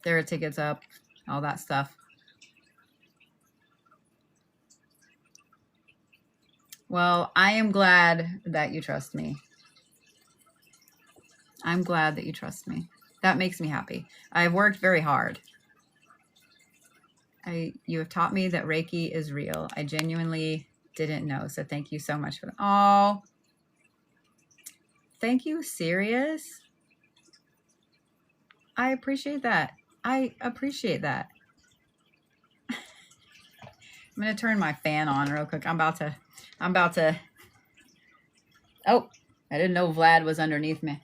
There are tickets up, all that stuff. Well, I am glad that you trust me. I'm glad that you trust me. That makes me happy. I've worked very hard. You have taught me that Reiki is real. I genuinely didn't know. So thank you so much for that. Oh, thank you. Serious? I appreciate that. I appreciate that. I'm going to turn my fan on real quick. I'm about to. Oh, I didn't know Vlad was underneath me.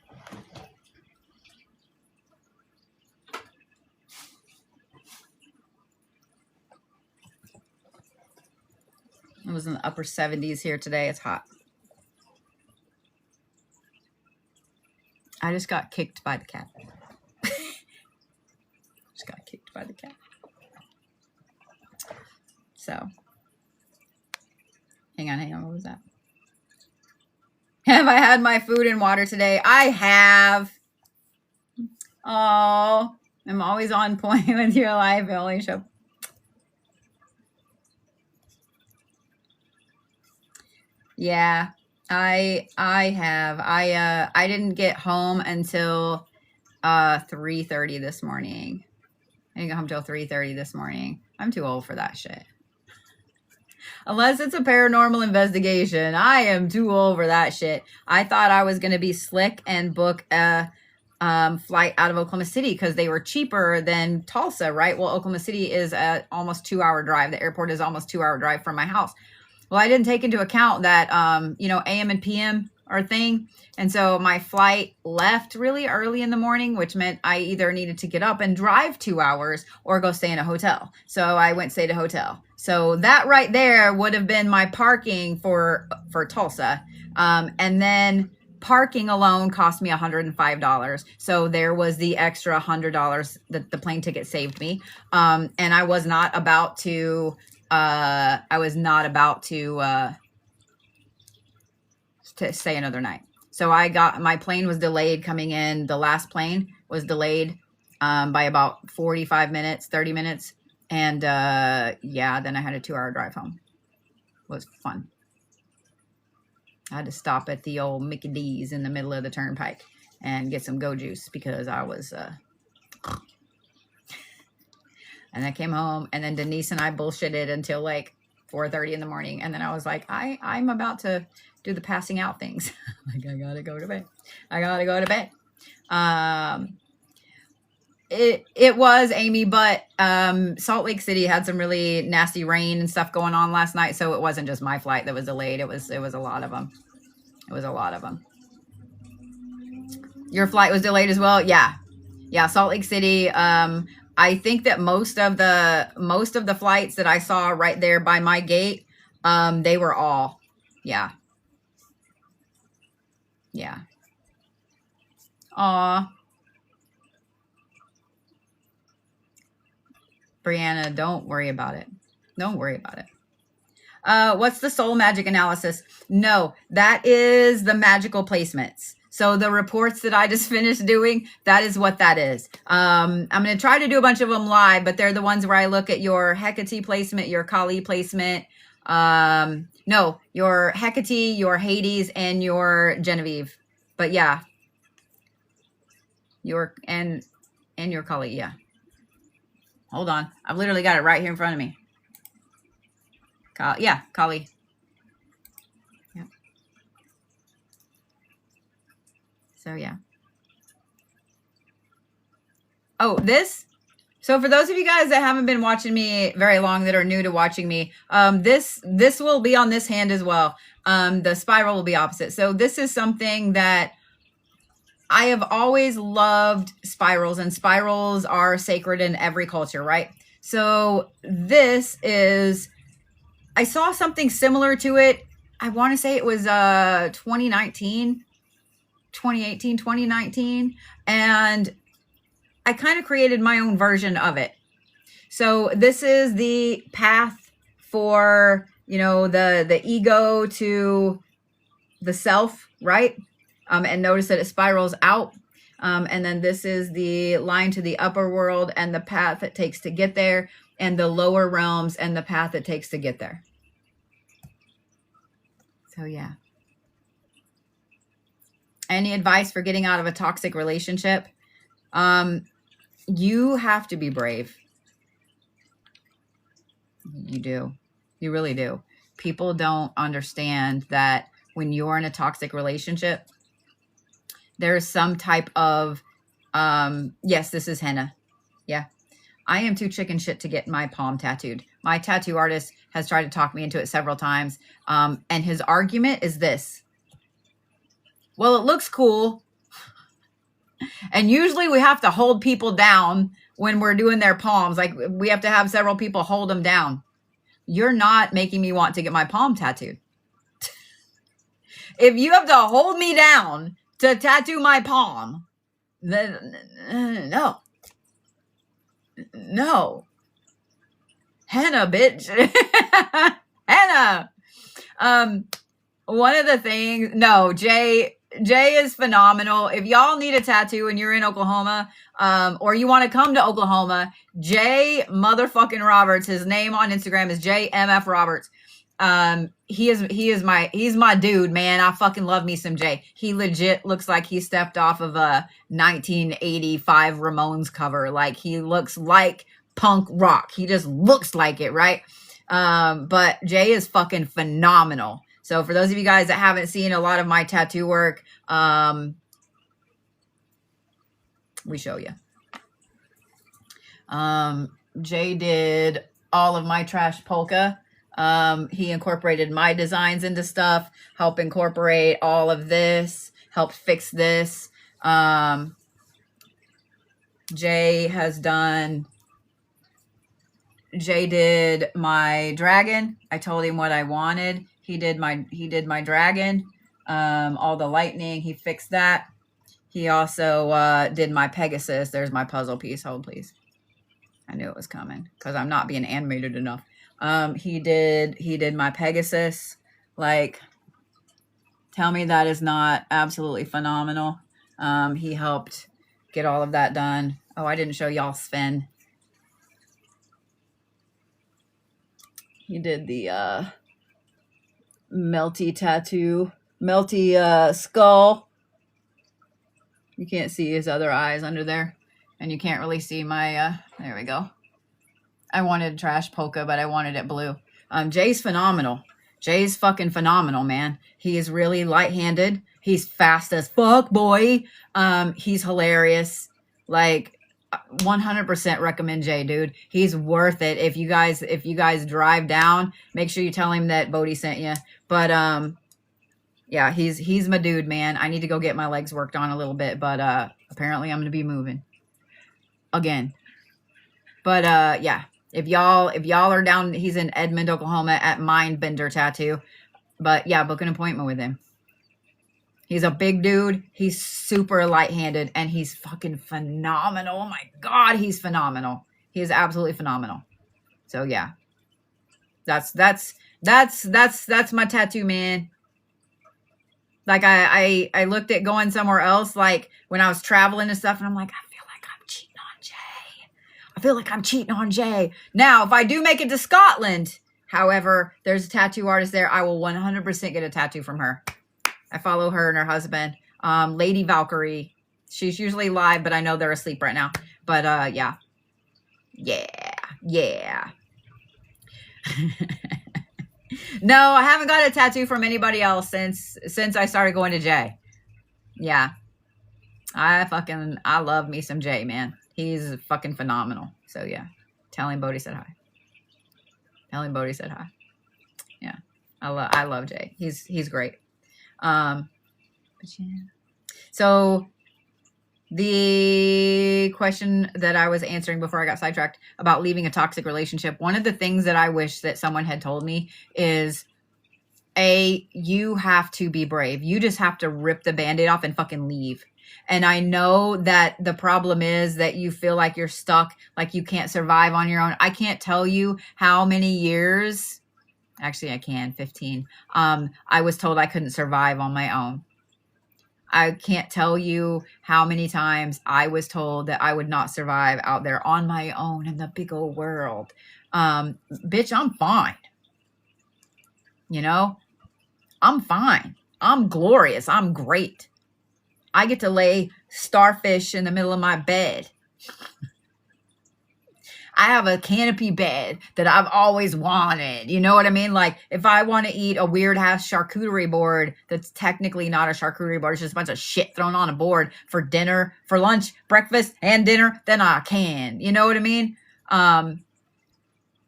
It was in the upper 70s here today. It's hot. I just got kicked by the cat. Just got kicked by the cat. So, hang on. What was that? Have I had my food and water today? I have. Oh, I'm always on point with your live only show. Yeah, I didn't get home until 3:30 this morning. I didn't get home till 3:30 this morning. I'm too old for that shit. Unless it's a paranormal investigation, I am too old for that shit. I thought I was gonna be slick and book a flight out of Oklahoma City because they were cheaper than Tulsa, right? Well, Oklahoma City is a almost 2-hour drive. The airport is almost 2-hour drive from my house. Well, I didn't take into account that, AM and PM are a thing. And so my flight left really early in the morning, which meant I either needed to get up and drive 2 hours or go stay in a hotel. So I went stayed at a hotel. So that right there would have been my parking for Tulsa. And then parking alone cost me $105. So there was the extra $100 that the plane ticket saved me. And I was not about to stay another night. So my plane was delayed coming in. The last plane was delayed by about 45 minutes, 30 minutes. And then I had a 2-hour drive home. It was fun. I had to stop at the old Mickey D's in the middle of the turnpike and get some go juice because I was and I came home, and then Denise and I bullshitted until like 4:30 in the morning. And then I was like, I'm about to do the passing out things. Like, I gotta go to bed. It was Amy, but Salt Lake City had some really nasty rain and stuff going on last night. So it wasn't just my flight that was delayed. It was a lot of them. Your flight was delayed as well. Yeah. Salt Lake City. I think that most of the flights that I saw right there by my gate, they were all, yeah. Aw. Brianna, don't worry about it. What's the soul magic analysis? No, that is the magical placements. So the reports that I just finished doing, that is what that is. I'm going to try to do a bunch of them live, but they're the ones where I look at your Hecate placement, your Kali placement. No, your Hecate, your Hades, and your Genevieve. But yeah, and your Kali, yeah. Hold on. I've literally got it right here in front of me. Kali. Yeah. So, yeah. Oh, this. So for those of you guys that haven't been watching me very long, that are new to watching me, this will be on this hand as well. The spiral will be opposite. So this is something that I have always loved, spirals, and spirals are sacred in every culture, right? So this is, I saw something similar to it. I want to say it was 2019, and I kind of created my own version of it. So this is the path for, the ego to the self, right? And notice that it spirals out. And then this is the line to the upper world and the path it takes to get there, and the lower realms and the path it takes to get there. So, yeah. Any advice for getting out of a toxic relationship? You have to be brave. You do. You really do. People don't understand that when you're in a toxic relationship, there's some type of, yes, this is henna. Yeah. I am too chicken shit to get my palm tattooed. My tattoo artist has tried to talk me into it several times. And his argument is this. Well, it looks cool. And usually we have to hold people down when we're doing their palms. Like, we have to have several people hold them down. You're not making me want to get my palm tattooed. If you have to hold me down to tattoo my palm, then no. Henna, bitch. Henna. One of the things, no, Jay is phenomenal. If y'all need a tattoo and you're in Oklahoma, or you want to come to Oklahoma, Jay motherfucking Roberts, his name on Instagram is JMF Roberts. He's my dude, man. I fucking love me some Jay. He legit looks like he stepped off of a 1985 Ramones cover. Like, he looks like punk rock. He just looks like it, right? But Jay is fucking phenomenal. So for those of you guys that haven't seen a lot of my tattoo work, we show you. Jay did all of my trash polka. He incorporated my designs into stuff, helped incorporate all of this, helped fix this. Jay did my dragon. I told him what I wanted. He did my dragon. All the lightning, he fixed that. He also did my Pegasus. There's my puzzle piece. Hold, please. I knew it was coming because I'm not being animated enough. He did my Pegasus. Like, tell me that is not absolutely phenomenal. He helped get all of that done. Oh, I didn't show y'all Sven. He did the melty tattoo, melty skull. You can't see his other eyes under there, and you can't really see my there we go. I wanted trash polka, but I wanted it blue. Jay's phenomenal. Jay's fucking phenomenal, man. He is really light-handed. He's fast as fuck, boy. He's hilarious. Like, 100% recommend Jay, dude. He's worth it. If you guys drive down, make sure you tell him that Bodhi sent you. But yeah, he's my dude, man. I need to go get my legs worked on a little bit, but apparently I'm gonna be moving again. But yeah, if y'all are down, he's in Edmond, Oklahoma at Mindbender Tattoo. But yeah, book an appointment with him. He's a big dude. He's super light-handed, and he's fucking phenomenal. Oh my God, he's phenomenal. He is absolutely phenomenal. So yeah, that's my tattoo, man. Like, I looked at going somewhere else, like when I was traveling and stuff, and I'm like, I feel like I'm cheating on Jay. I feel like I'm cheating on Jay. Now, if I do make it to Scotland, however, there's a tattoo artist there. I will 100% get a tattoo from her. I follow her and her husband, Lady Valkyrie. She's usually live, but I know they're asleep right now. But yeah. No, I haven't got a tattoo from anybody else since I started going to Jay. Yeah. I love me some Jay, man. He's fucking phenomenal. So yeah. Tell him Bodhi said hi. Tell him Bodhi said hi. Yeah. I love Jay. He's great. But yeah. So the question that I was answering before I got sidetracked about leaving a toxic relationship, one of the things that I wish that someone had told me is, you have to be brave. You just have to rip the Band-Aid off and fucking leave. And I know that the problem is that you feel like you're stuck, like you can't survive on your own. I can't tell you how many years, actually I can, 15. I was told I couldn't survive on my own. I can't tell you how many times I was told that I would not survive out there on my own in the big old world. Bitch, I'm fine. You know, I'm fine. I'm glorious. I'm great. I get to lay starfish in the middle of my bed. I have a canopy bed that I've always wanted. You know what I mean? Like, if I want to eat a weird ass charcuterie board that's technically not a charcuterie board, it's just a bunch of shit thrown on a board for dinner, for lunch, breakfast, and dinner, then I can. You know what I mean? I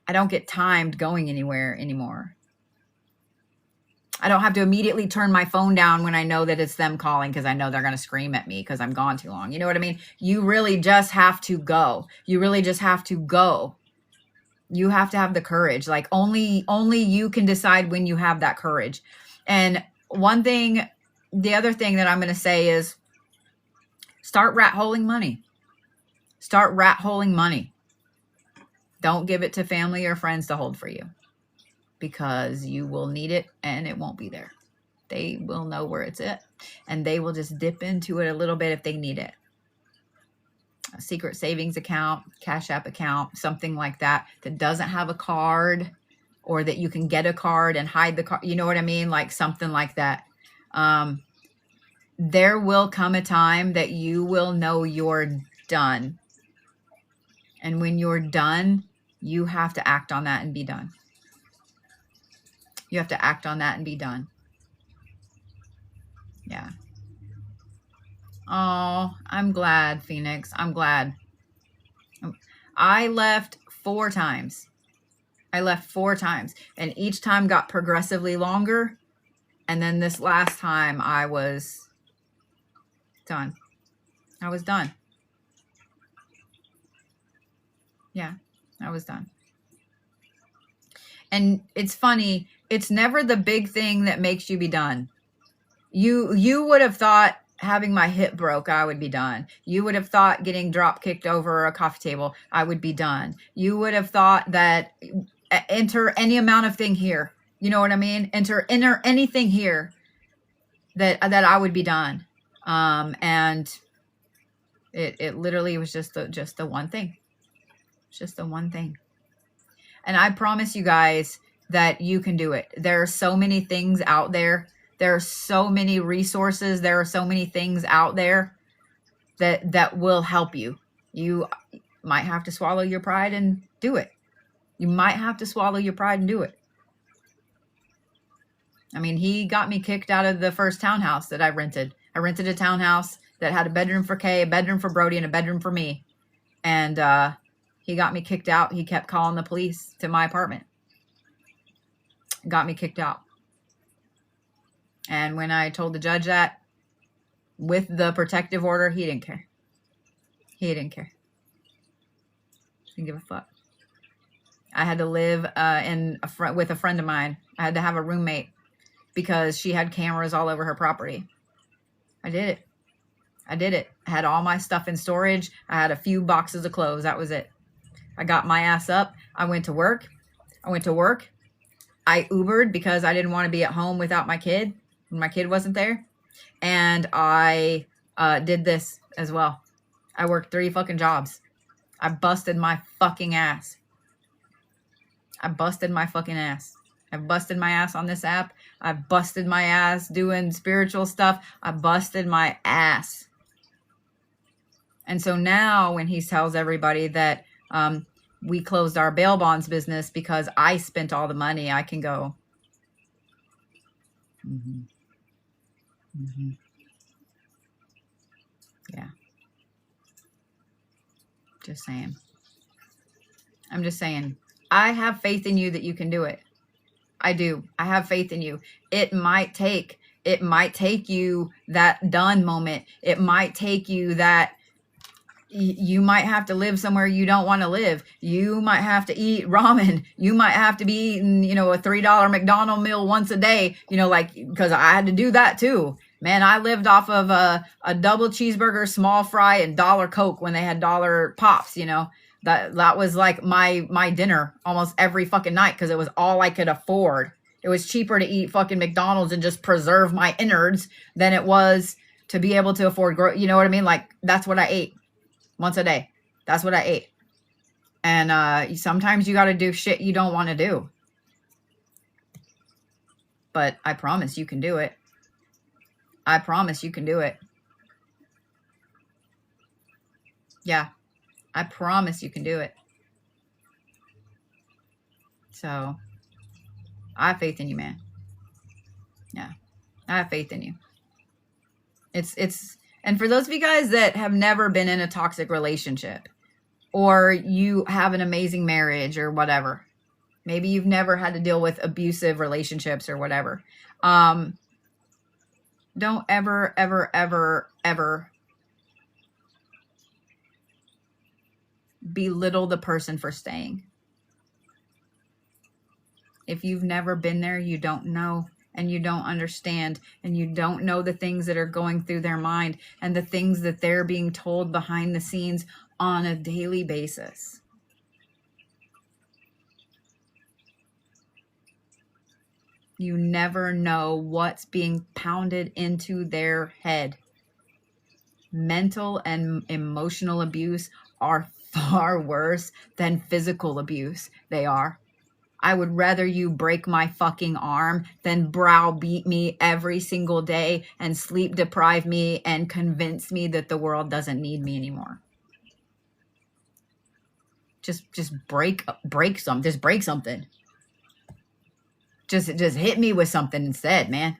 don't get timed going anywhere anymore. I don't have to immediately turn my phone down when I know that it's them calling, because I know they're going to scream at me because I'm gone too long. You know what I mean? You really just have to go. You really just have to go. You have to have the courage. Like, only you can decide when you have that courage. And the other thing that I'm going to say is, start rat holing money. Start rat holing money. Don't give it to family or friends to hold for you, because you will need it and it won't be there. They will know where it's at, and they will just dip into it a little bit if they need it. A secret savings account, Cash App account, something like that, that doesn't have a card. or that you can get a card and hide the card. You know what I mean? Like something like that. There will come a time that you will know you're done. And when you're done, you have to act on that and be done. You have to act on that and be done. Yeah. Oh, I'm glad, Phoenix. I'm glad. I left 4 times. I left 4 times. And each time got progressively longer. And then this last time I was done. I was done. Yeah, I was done. And it's funny. It's never the big thing that makes you be done. You would have thought having my hip broke, I would be done. You would have thought getting drop kicked over a coffee table, I would be done. You would have thought that enter any amount of thing here. You know what I mean? Enter anything here that I would be done. And it literally was just the one thing. It's just the one thing. And I promise you guys that you can do it. There are so many things out there. There are so many resources. There are so many things out there that will help you. You might have to swallow your pride and do it. You might have to swallow your pride and do it. I mean, he got me kicked out of the first townhouse that I rented. I rented a townhouse that had a bedroom for Kay, a bedroom for Brody, and a bedroom for me. And he got me kicked out. He kept calling the police to my apartment. Got me kicked out. And when I told the judge that, with the protective order, he didn't care. He didn't care. Didn't give a fuck. I had to live with a friend of mine. I had to have a roommate because she had cameras all over her property. I did it. I had all my stuff in storage. I had a few boxes of clothes. That was it. I got my ass up. I went to work. I Ubered because I didn't want to be at home without my kid when my kid wasn't there. And I did this as well. I worked 3 fucking jobs. I busted my fucking ass. I've busted my ass on this app. I've busted my ass doing spiritual stuff. I busted my ass. And so now when he tells everybody that we closed our bail bonds business because I spent all the money, I can go, yeah. Just saying. I'm just saying. I have faith in you that you can do it. I do. I have faith in you. It might take you that done moment. It might take you that you might have to live somewhere you don't want to live. You might have to eat ramen. You might have to be eating, a $3 McDonald's meal once a day, because I had to do that too. Man, I lived off of a double cheeseburger, small fry, and $1 Coke when they had $1 pops, That was like my dinner almost every fucking night because it was all I could afford. It was cheaper to eat fucking McDonald's and just preserve my innards than it was to be able to afford, you know what I mean? Like, that's what I ate once a day. That's what I ate. And sometimes you got to do shit you don't want to do. But I promise you can do it. I promise you can do it. Yeah. I promise you can do it. So, I have faith in you, man. Yeah. I have faith in you. And for those of you guys that have never been in a toxic relationship, or you have an amazing marriage or whatever, maybe you've never had to deal with abusive relationships or whatever. Don't ever, ever, ever, ever belittle the person for staying. If you've never been there, you don't know, and you don't understand, and you don't know the things that are going through their mind and the things that they're being told behind the scenes on a daily basis. You never know what's being pounded into their head. Mental and emotional abuse are far worse than physical abuse. They are. I would rather you break my fucking arm than browbeat me every single day and sleep deprive me and convince me that the world doesn't need me anymore. Just break something. Just break something. Just hit me with something instead, man.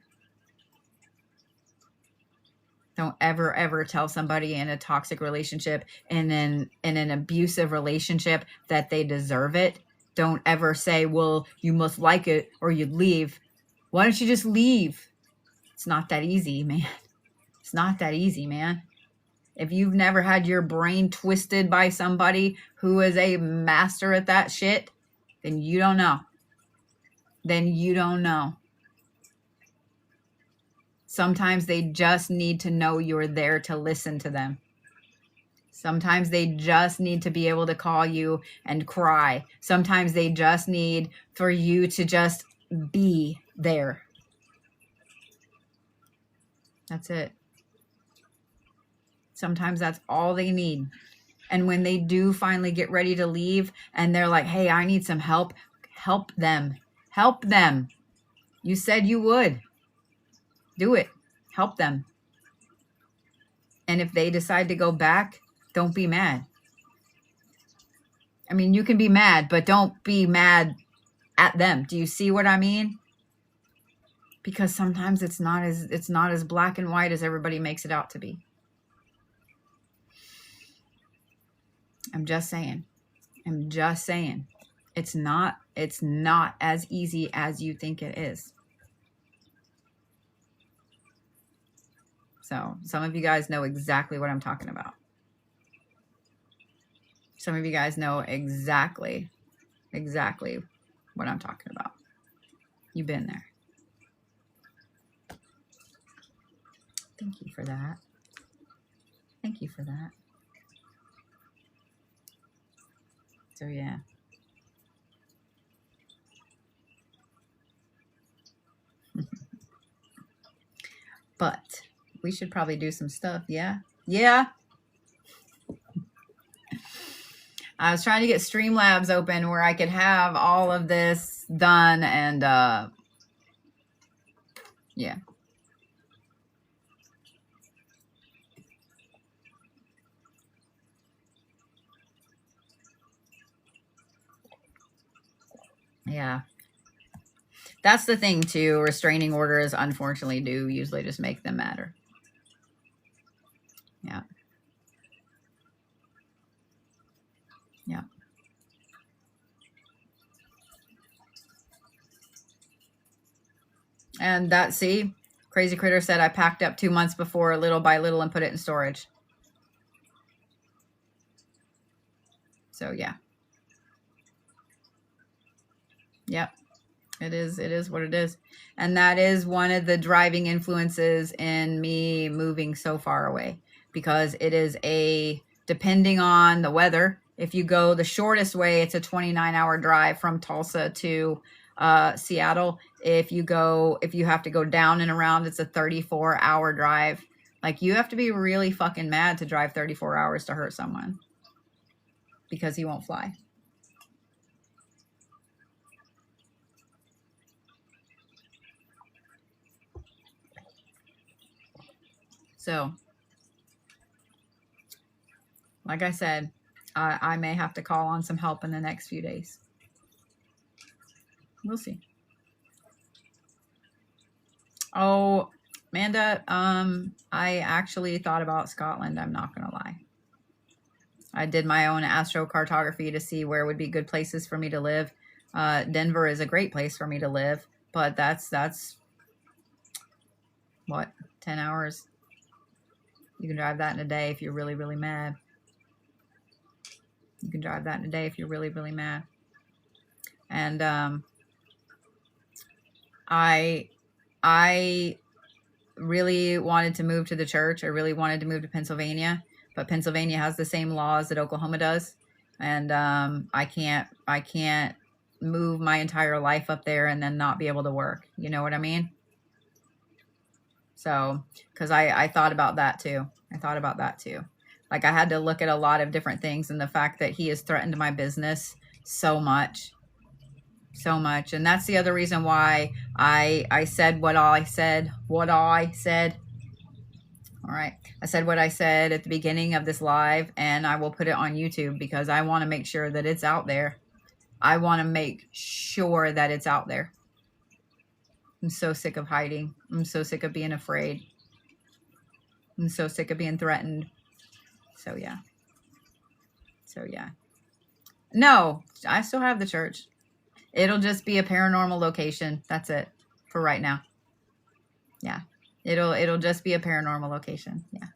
Don't ever tell somebody in a toxic relationship and in an abusive relationship that they deserve it. Don't ever say, well, you must like it or you'd leave. Why don't you just leave? It's not that easy, man. It's not that easy, man. If you've never had your brain twisted by somebody who is a master at that shit, then you don't know. Then you don't know. Sometimes they just need to know you're there to listen to them. Sometimes they just need to be able to call you and cry. Sometimes they just need for you to just be there. That's it. Sometimes that's all they need. And when they do finally get ready to leave and they're like, hey, I need some help, help them. Help them. You said you would. Do it. Help them. And if they decide to go back, don't be mad. I mean, you can be mad, but don't be mad at them. Do you see what I mean? Because sometimes it's not as black and white as everybody makes it out to be. I'm just saying. It's not as easy as you think it is. So some of you guys know exactly what I'm talking about. Some of you guys know exactly what I'm talking about. You've been there. Thank you for that. Thank you for that. So yeah. But we should probably do some stuff. Yeah. I was trying to get Streamlabs open where I could have all of this done and yeah. Yeah. That's the thing too. Restraining orders, unfortunately, do usually just make them madder. Yeah. Yeah. And that, see, Crazy Critter said I packed up 2 months before, little by little, and put it in storage. So yeah. Yep. It is what it is. And that is one of the driving influences in me moving so far away, because it is depending on the weather, if you go the shortest way, it's a 29-hour drive from Tulsa to Seattle. If you have to go down and around, it's a 34-hour drive. Like, you have to be really fucking mad to drive 34 hours to hurt someone, because he won't fly. So, like I said, I may have to call on some help in the next few days. We'll see. Oh, Amanda, I actually thought about Scotland. I'm not going to lie. I did my own astrocartography to see where would be good places for me to live. Denver is a great place for me to live, but that's what, 10 hours? You can drive that in a day if you're really, really mad. You can drive that in a day if you're really, really mad. And I really wanted to move to the church. I really wanted to move to Pennsylvania, but Pennsylvania has the same laws that Oklahoma does. And I can't move my entire life up there and then not be able to work. You know what I mean? So, because I thought about that too. Like, I had to look at a lot of different things, and the fact that he has threatened my business so much so much. And that's the other reason why I said what I said. All right. I said what I said at the beginning of this live, and I will put it on YouTube because I want to make sure that it's out there. I want to make sure that it's out there. I'm so sick of hiding. I'm so sick of being afraid. I'm so sick of being threatened. So yeah. No, I still have the church. It'll just be a paranormal location. That's it for right now. Yeah. It'll just be a paranormal location. Yeah.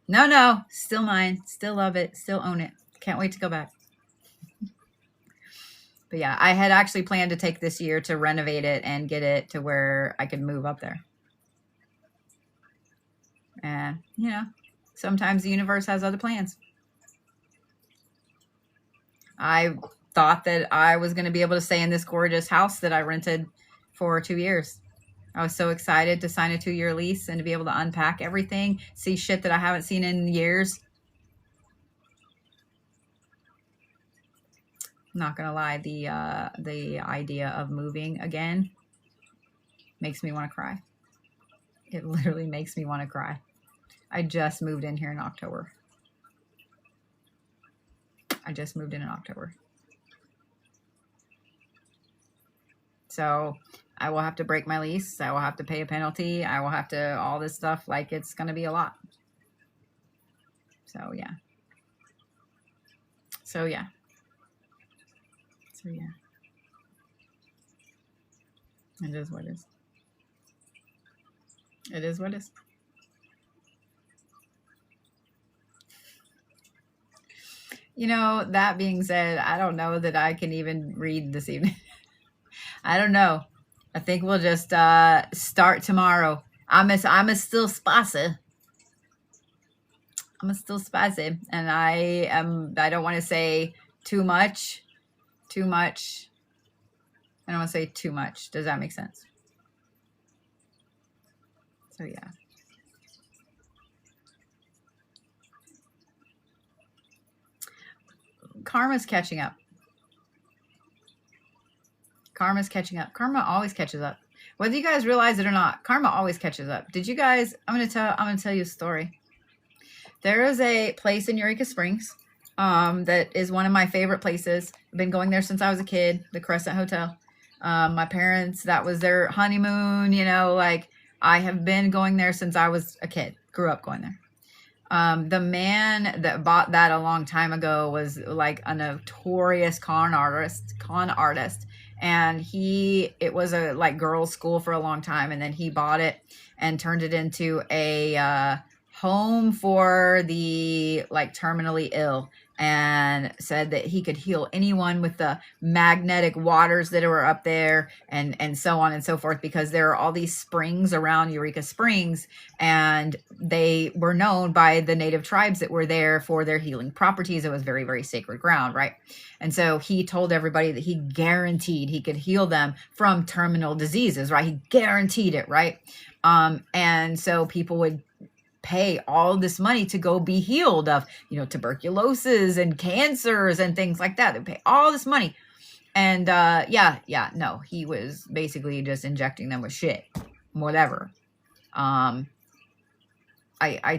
No, still mine. Still love it. Still own it. Can't wait to go back. But yeah, I had actually planned to take this year to renovate it and get it to where I could move up there. And, you know, sometimes the universe has other plans. I thought that I was going to be able to stay in this gorgeous house that I rented for 2 years. I was so excited to sign a 2-year lease and to be able to unpack everything, see shit that I haven't seen in years. I'm not going to lie, the idea of moving again makes me want to cry. It literally makes me want to cry. I just moved in here in October. So I will have to break my lease. I will have to pay a penalty. I will have to, all this stuff. Like, it's going to be a lot. So yeah. It is what it is. It is what it is. You know, that being said, I don't know that I can even read this evening. I don't know. I think we'll just start tomorrow. I'm a still spicy. And I don't want to say too much. I don't want to say too much. Does that make sense? So yeah. Karma's catching up. Karma always catches up. Whether you guys realize it or not, karma always catches up. Did you guys, I'm going to tell you a story. There is a place in Eureka Springs that is one of my favorite places. I've been going there since I was a kid, the Crescent Hotel. My parents, that was their honeymoon, you know, like I have been going there since I was a kid, grew up going there. The man that bought that a long time ago was like a notorious con artist. And it was a like girls' school for a long time. And then he bought it and turned it into a home for the like terminally ill, and said that he could heal anyone with the magnetic waters that were up there and so on and so forth, because there are all these springs around Eureka Springs, and they were known by the native tribes that were there for their healing properties. It was very, very sacred ground, right? And so he told everybody that he guaranteed he could heal them from terminal diseases, right? He guaranteed it, right? And so people would pay all this money to go be healed of, you know, tuberculosis and cancers and things like that. They pay all this money. And no, he was basically just injecting them with shit, whatever. I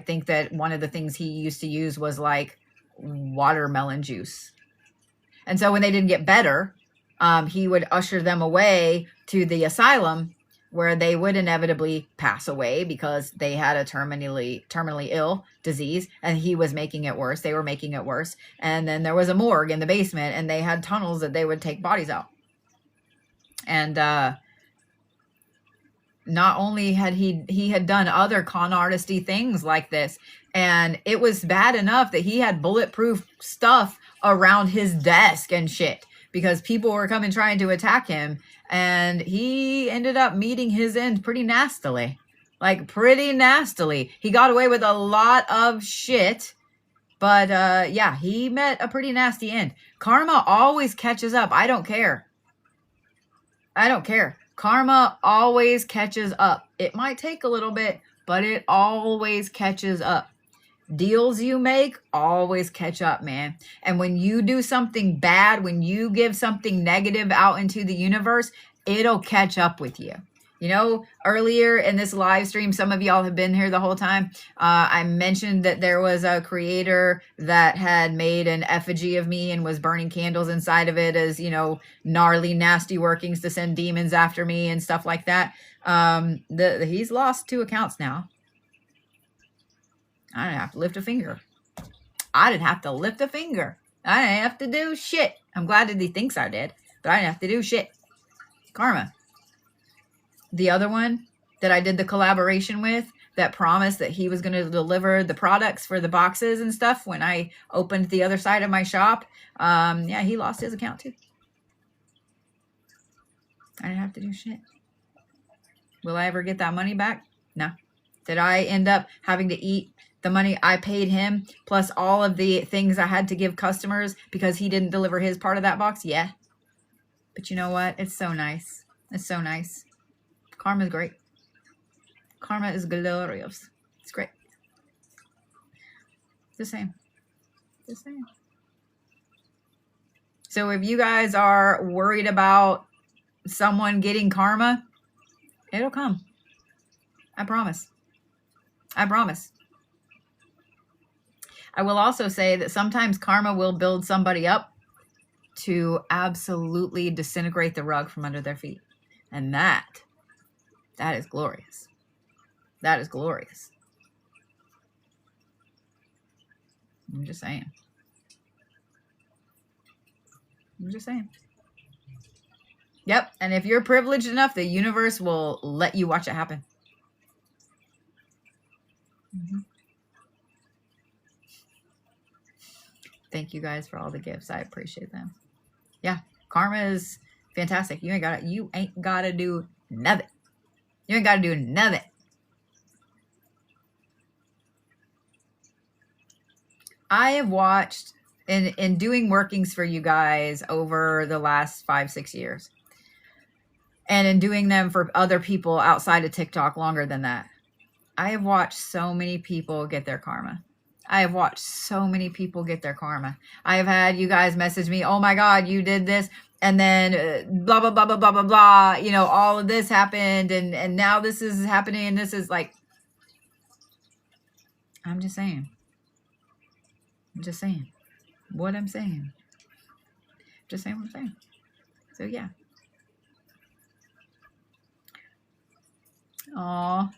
think that one of the things he used to use was like watermelon juice. And so when they didn't get better, he would usher them away to the asylum, where they would inevitably pass away because they had a terminally ill disease, and he was making it worse. They were making it worse. And then there was a morgue in the basement, and they had tunnels that they would take bodies out. And not only had he had done other con artisty things like this, and it was bad enough that he had bulletproof stuff around his desk and shit, because people were coming trying to attack him, and he ended up meeting his end pretty nastily. Like, pretty nastily. He got away with a lot of shit, but yeah, he met a pretty nasty end. Karma always catches up. I don't care. Karma always catches up. It might take a little bit, but it always catches up. deals you make always catch up, man. And when you do something bad, when you give something negative out into the universe, it'll catch up with you. You know, earlier in this live stream, some of y'all have been here the whole time. I mentioned that there was a creator that had made an effigy of me and was burning candles inside of it as, you know, gnarly, nasty workings to send demons after me and stuff like that. He's lost 2 accounts now. I didn't have to lift a finger. I didn't have to lift a finger. I didn't have to do shit. I'm glad that he thinks I did, but I didn't have to do shit. Karma. The other one that I did the collaboration with that promised that he was going to deliver the products for the boxes and stuff when I opened the other side of my shop. Yeah, he lost his account too. I didn't have to do shit. Will I ever get that money back? No. Did I end up having to eat the money I paid him plus all of the things I had to give customers because he didn't deliver his part of that box? Yeah. But you know what? It's so nice. It's so nice. Karma is great. Karma is glorious. It's great. It's the same. It's the same. So if you guys are worried about someone getting karma, it'll come. I promise. I promise. I will also say that sometimes karma will build somebody up to absolutely disintegrate the rug from under their feet. And that is glorious. That is glorious. I'm just saying. I'm just saying. Yep. And if you're privileged enough, the universe will let you watch it happen. Mm-hmm. Thank you guys for all the gifts. I appreciate them. Yeah. Karma is fantastic. You ain't gotta do nothing. You ain't gotta do nothing. I have watched in doing workings for you guys over the last 5-6 years. And in doing them for other people outside of TikTok longer than that. I have watched so many people get their karma. I have watched so many people get their karma. I have had you guys message me, oh my God, you did this. And then blah, blah, blah, blah, blah, blah, blah. You know, all of this happened. And now this is happening. And this is like, I'm just saying. I'm just saying what I'm saying. Just saying what I'm saying. So yeah. Aw.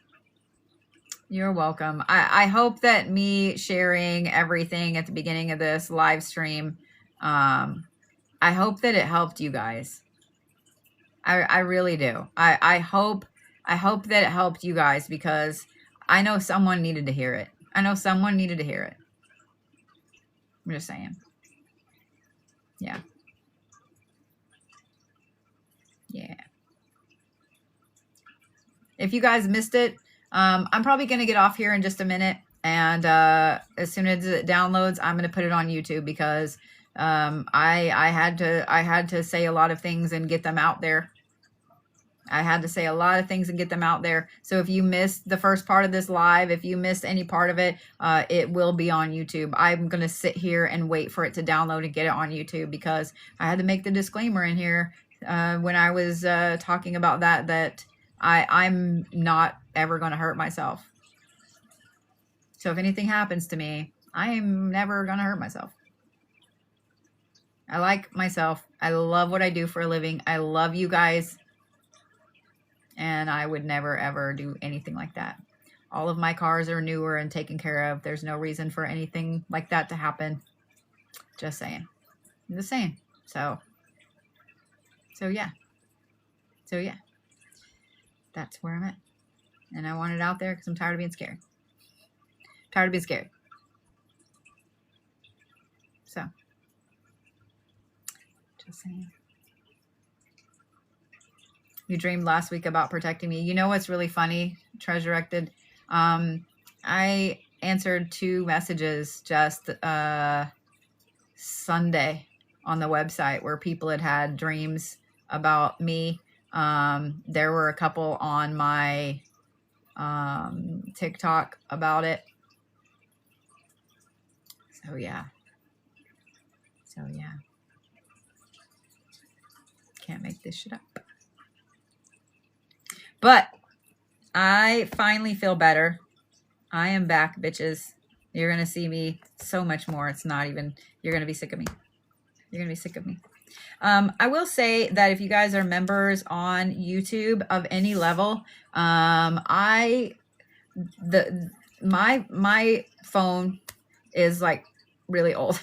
You're welcome. I hope that me sharing everything at the beginning of this live stream, I hope that it helped you guys. I really do. I hope that it helped you guys because I know someone needed to hear it. I know someone needed to hear it. I'm just saying. Yeah. Yeah. If you guys missed it, I'm probably going to get off here in just a minute. And as soon as it downloads, I'm going to put it on YouTube because I had to say a lot of things and get them out there. I had to say a lot of things and get them out there. So if you missed the first part of this live, if you missed any part of it, it will be on YouTube. I'm going to sit here and wait for it to download and get it on YouTube because I had to make the disclaimer in here when I was talking about that I'm not ever going to hurt myself. So if anything happens to me, I am never going to hurt myself. I like myself. I love what I do for a living. I love you guys. And I would never, ever do anything like that. All of my cars are newer and taken care of. There's no reason for anything like that to happen. Just saying. I'm just saying. So yeah. That's where I'm at. And I want it out there because I'm tired of being scared. Tired of being scared. So. Just saying. You dreamed last week about protecting me. You know what's really funny, Treasurected? I answered 2 messages just Sunday on the website where people had dreams about me. There were a couple on my TikTok about it. So yeah. So yeah. Can't make this shit up. But I finally feel better. I am back, bitches. You're going to see me so much more. It's not even, you're going to be sick of me. You're going to be sick of me. I will say that if you guys are members on YouTube of any level, my phone is like really old.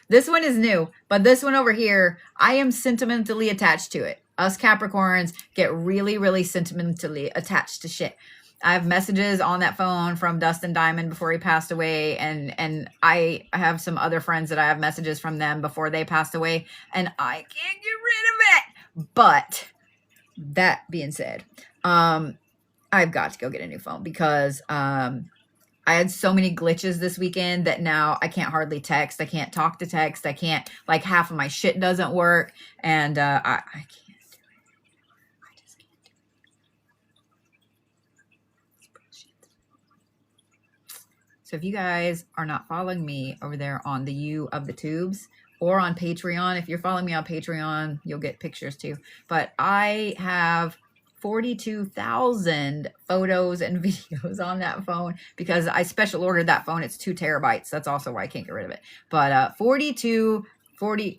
This one is new, but this one over here, I am sentimentally attached to it. Us Capricorns get really, really sentimentally attached to shit. I have messages on that phone from Dustin Diamond before he passed away. And I have some other friends that I have messages from them before they passed away. And I can't get rid of it. But that being said, I've got to go get a new phone because I had so many glitches this weekend that now I can't hardly text. I can't talk to text. I can't, like, half of my shit doesn't work. And I can't. So if you guys are not following me over there on the U of the Tubes or on Patreon, if you're following me on Patreon, you'll get pictures too. But I have 42,000 photos and videos on that phone because I special ordered that phone. It's 2 terabytes. That's also why I can't get rid of it. But 42,000 photos.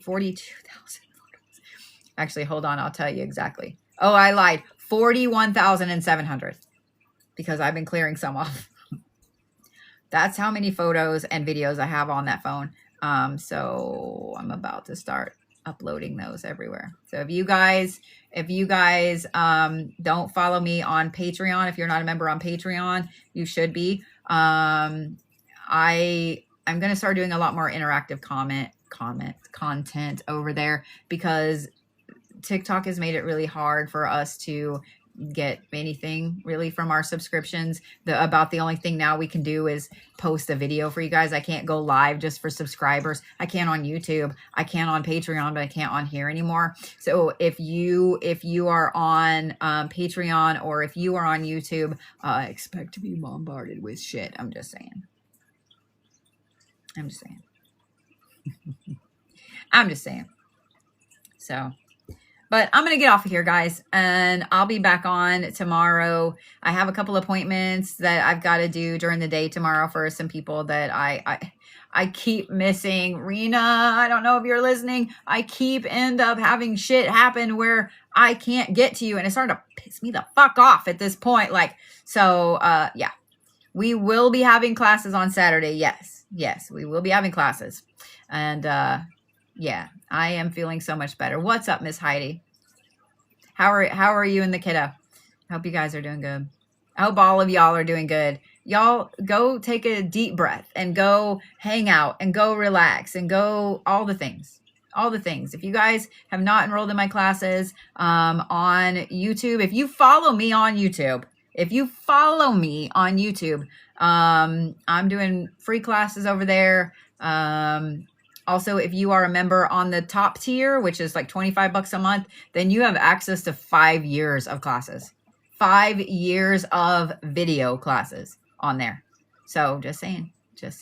Actually, hold on. I'll tell you exactly. Oh, I lied. 41,700 because I've been clearing some off. That's how many photos and videos I have on that phone. So I'm about to start uploading those everywhere. So if you guys don't follow me on Patreon, if you're not a member on Patreon, you should be. I'm going to start doing a lot more interactive content over there because TikTok has made it really hard for us to get anything really from our subscriptions. About the only thing now we can do is post a video for you guys. I can't go live just for subscribers. I can on YouTube. I can on Patreon, but I can't on here anymore. So if you are on Patreon or if you are on YouTube, expect to be bombarded with shit. I'm just saying. I'm just saying. So, but I'm going to get off of here, guys, and I'll be back on tomorrow. I have a couple appointments that I've got to do during the day tomorrow for some people that I keep missing. Rena, I don't know if you're listening. I keep end up having shit happen where I can't get to you, and it's starting to piss me the fuck off at this point. Like, so, yeah. We will be having classes on Saturday. Yes, we will be having classes. And, yeah, I am feeling so much better. What's up, Miss Heidi? How are you and the kiddo? I hope you guys are doing good. I hope all of y'all are doing good. Y'all go take a deep breath and go hang out and go relax and go all the things. All the things. If you guys have not enrolled in my classes on YouTube, if you follow me on YouTube, I'm doing free classes over there. Also, if you are a member on the top tier, which is like $25 a month, then you have access to 5 years of classes, 5 years of video classes on there. So just saying, because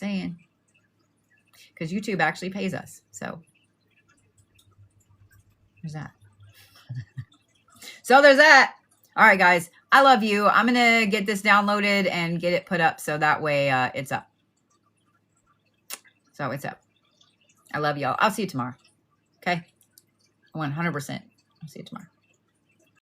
YouTube actually pays us. So there's that. So there's that. All right, guys, I love you. I'm going to get this downloaded and get it put up so that way it's up. So it's up. I love y'all. I'll see you tomorrow. Okay? 100%. I'll see you tomorrow.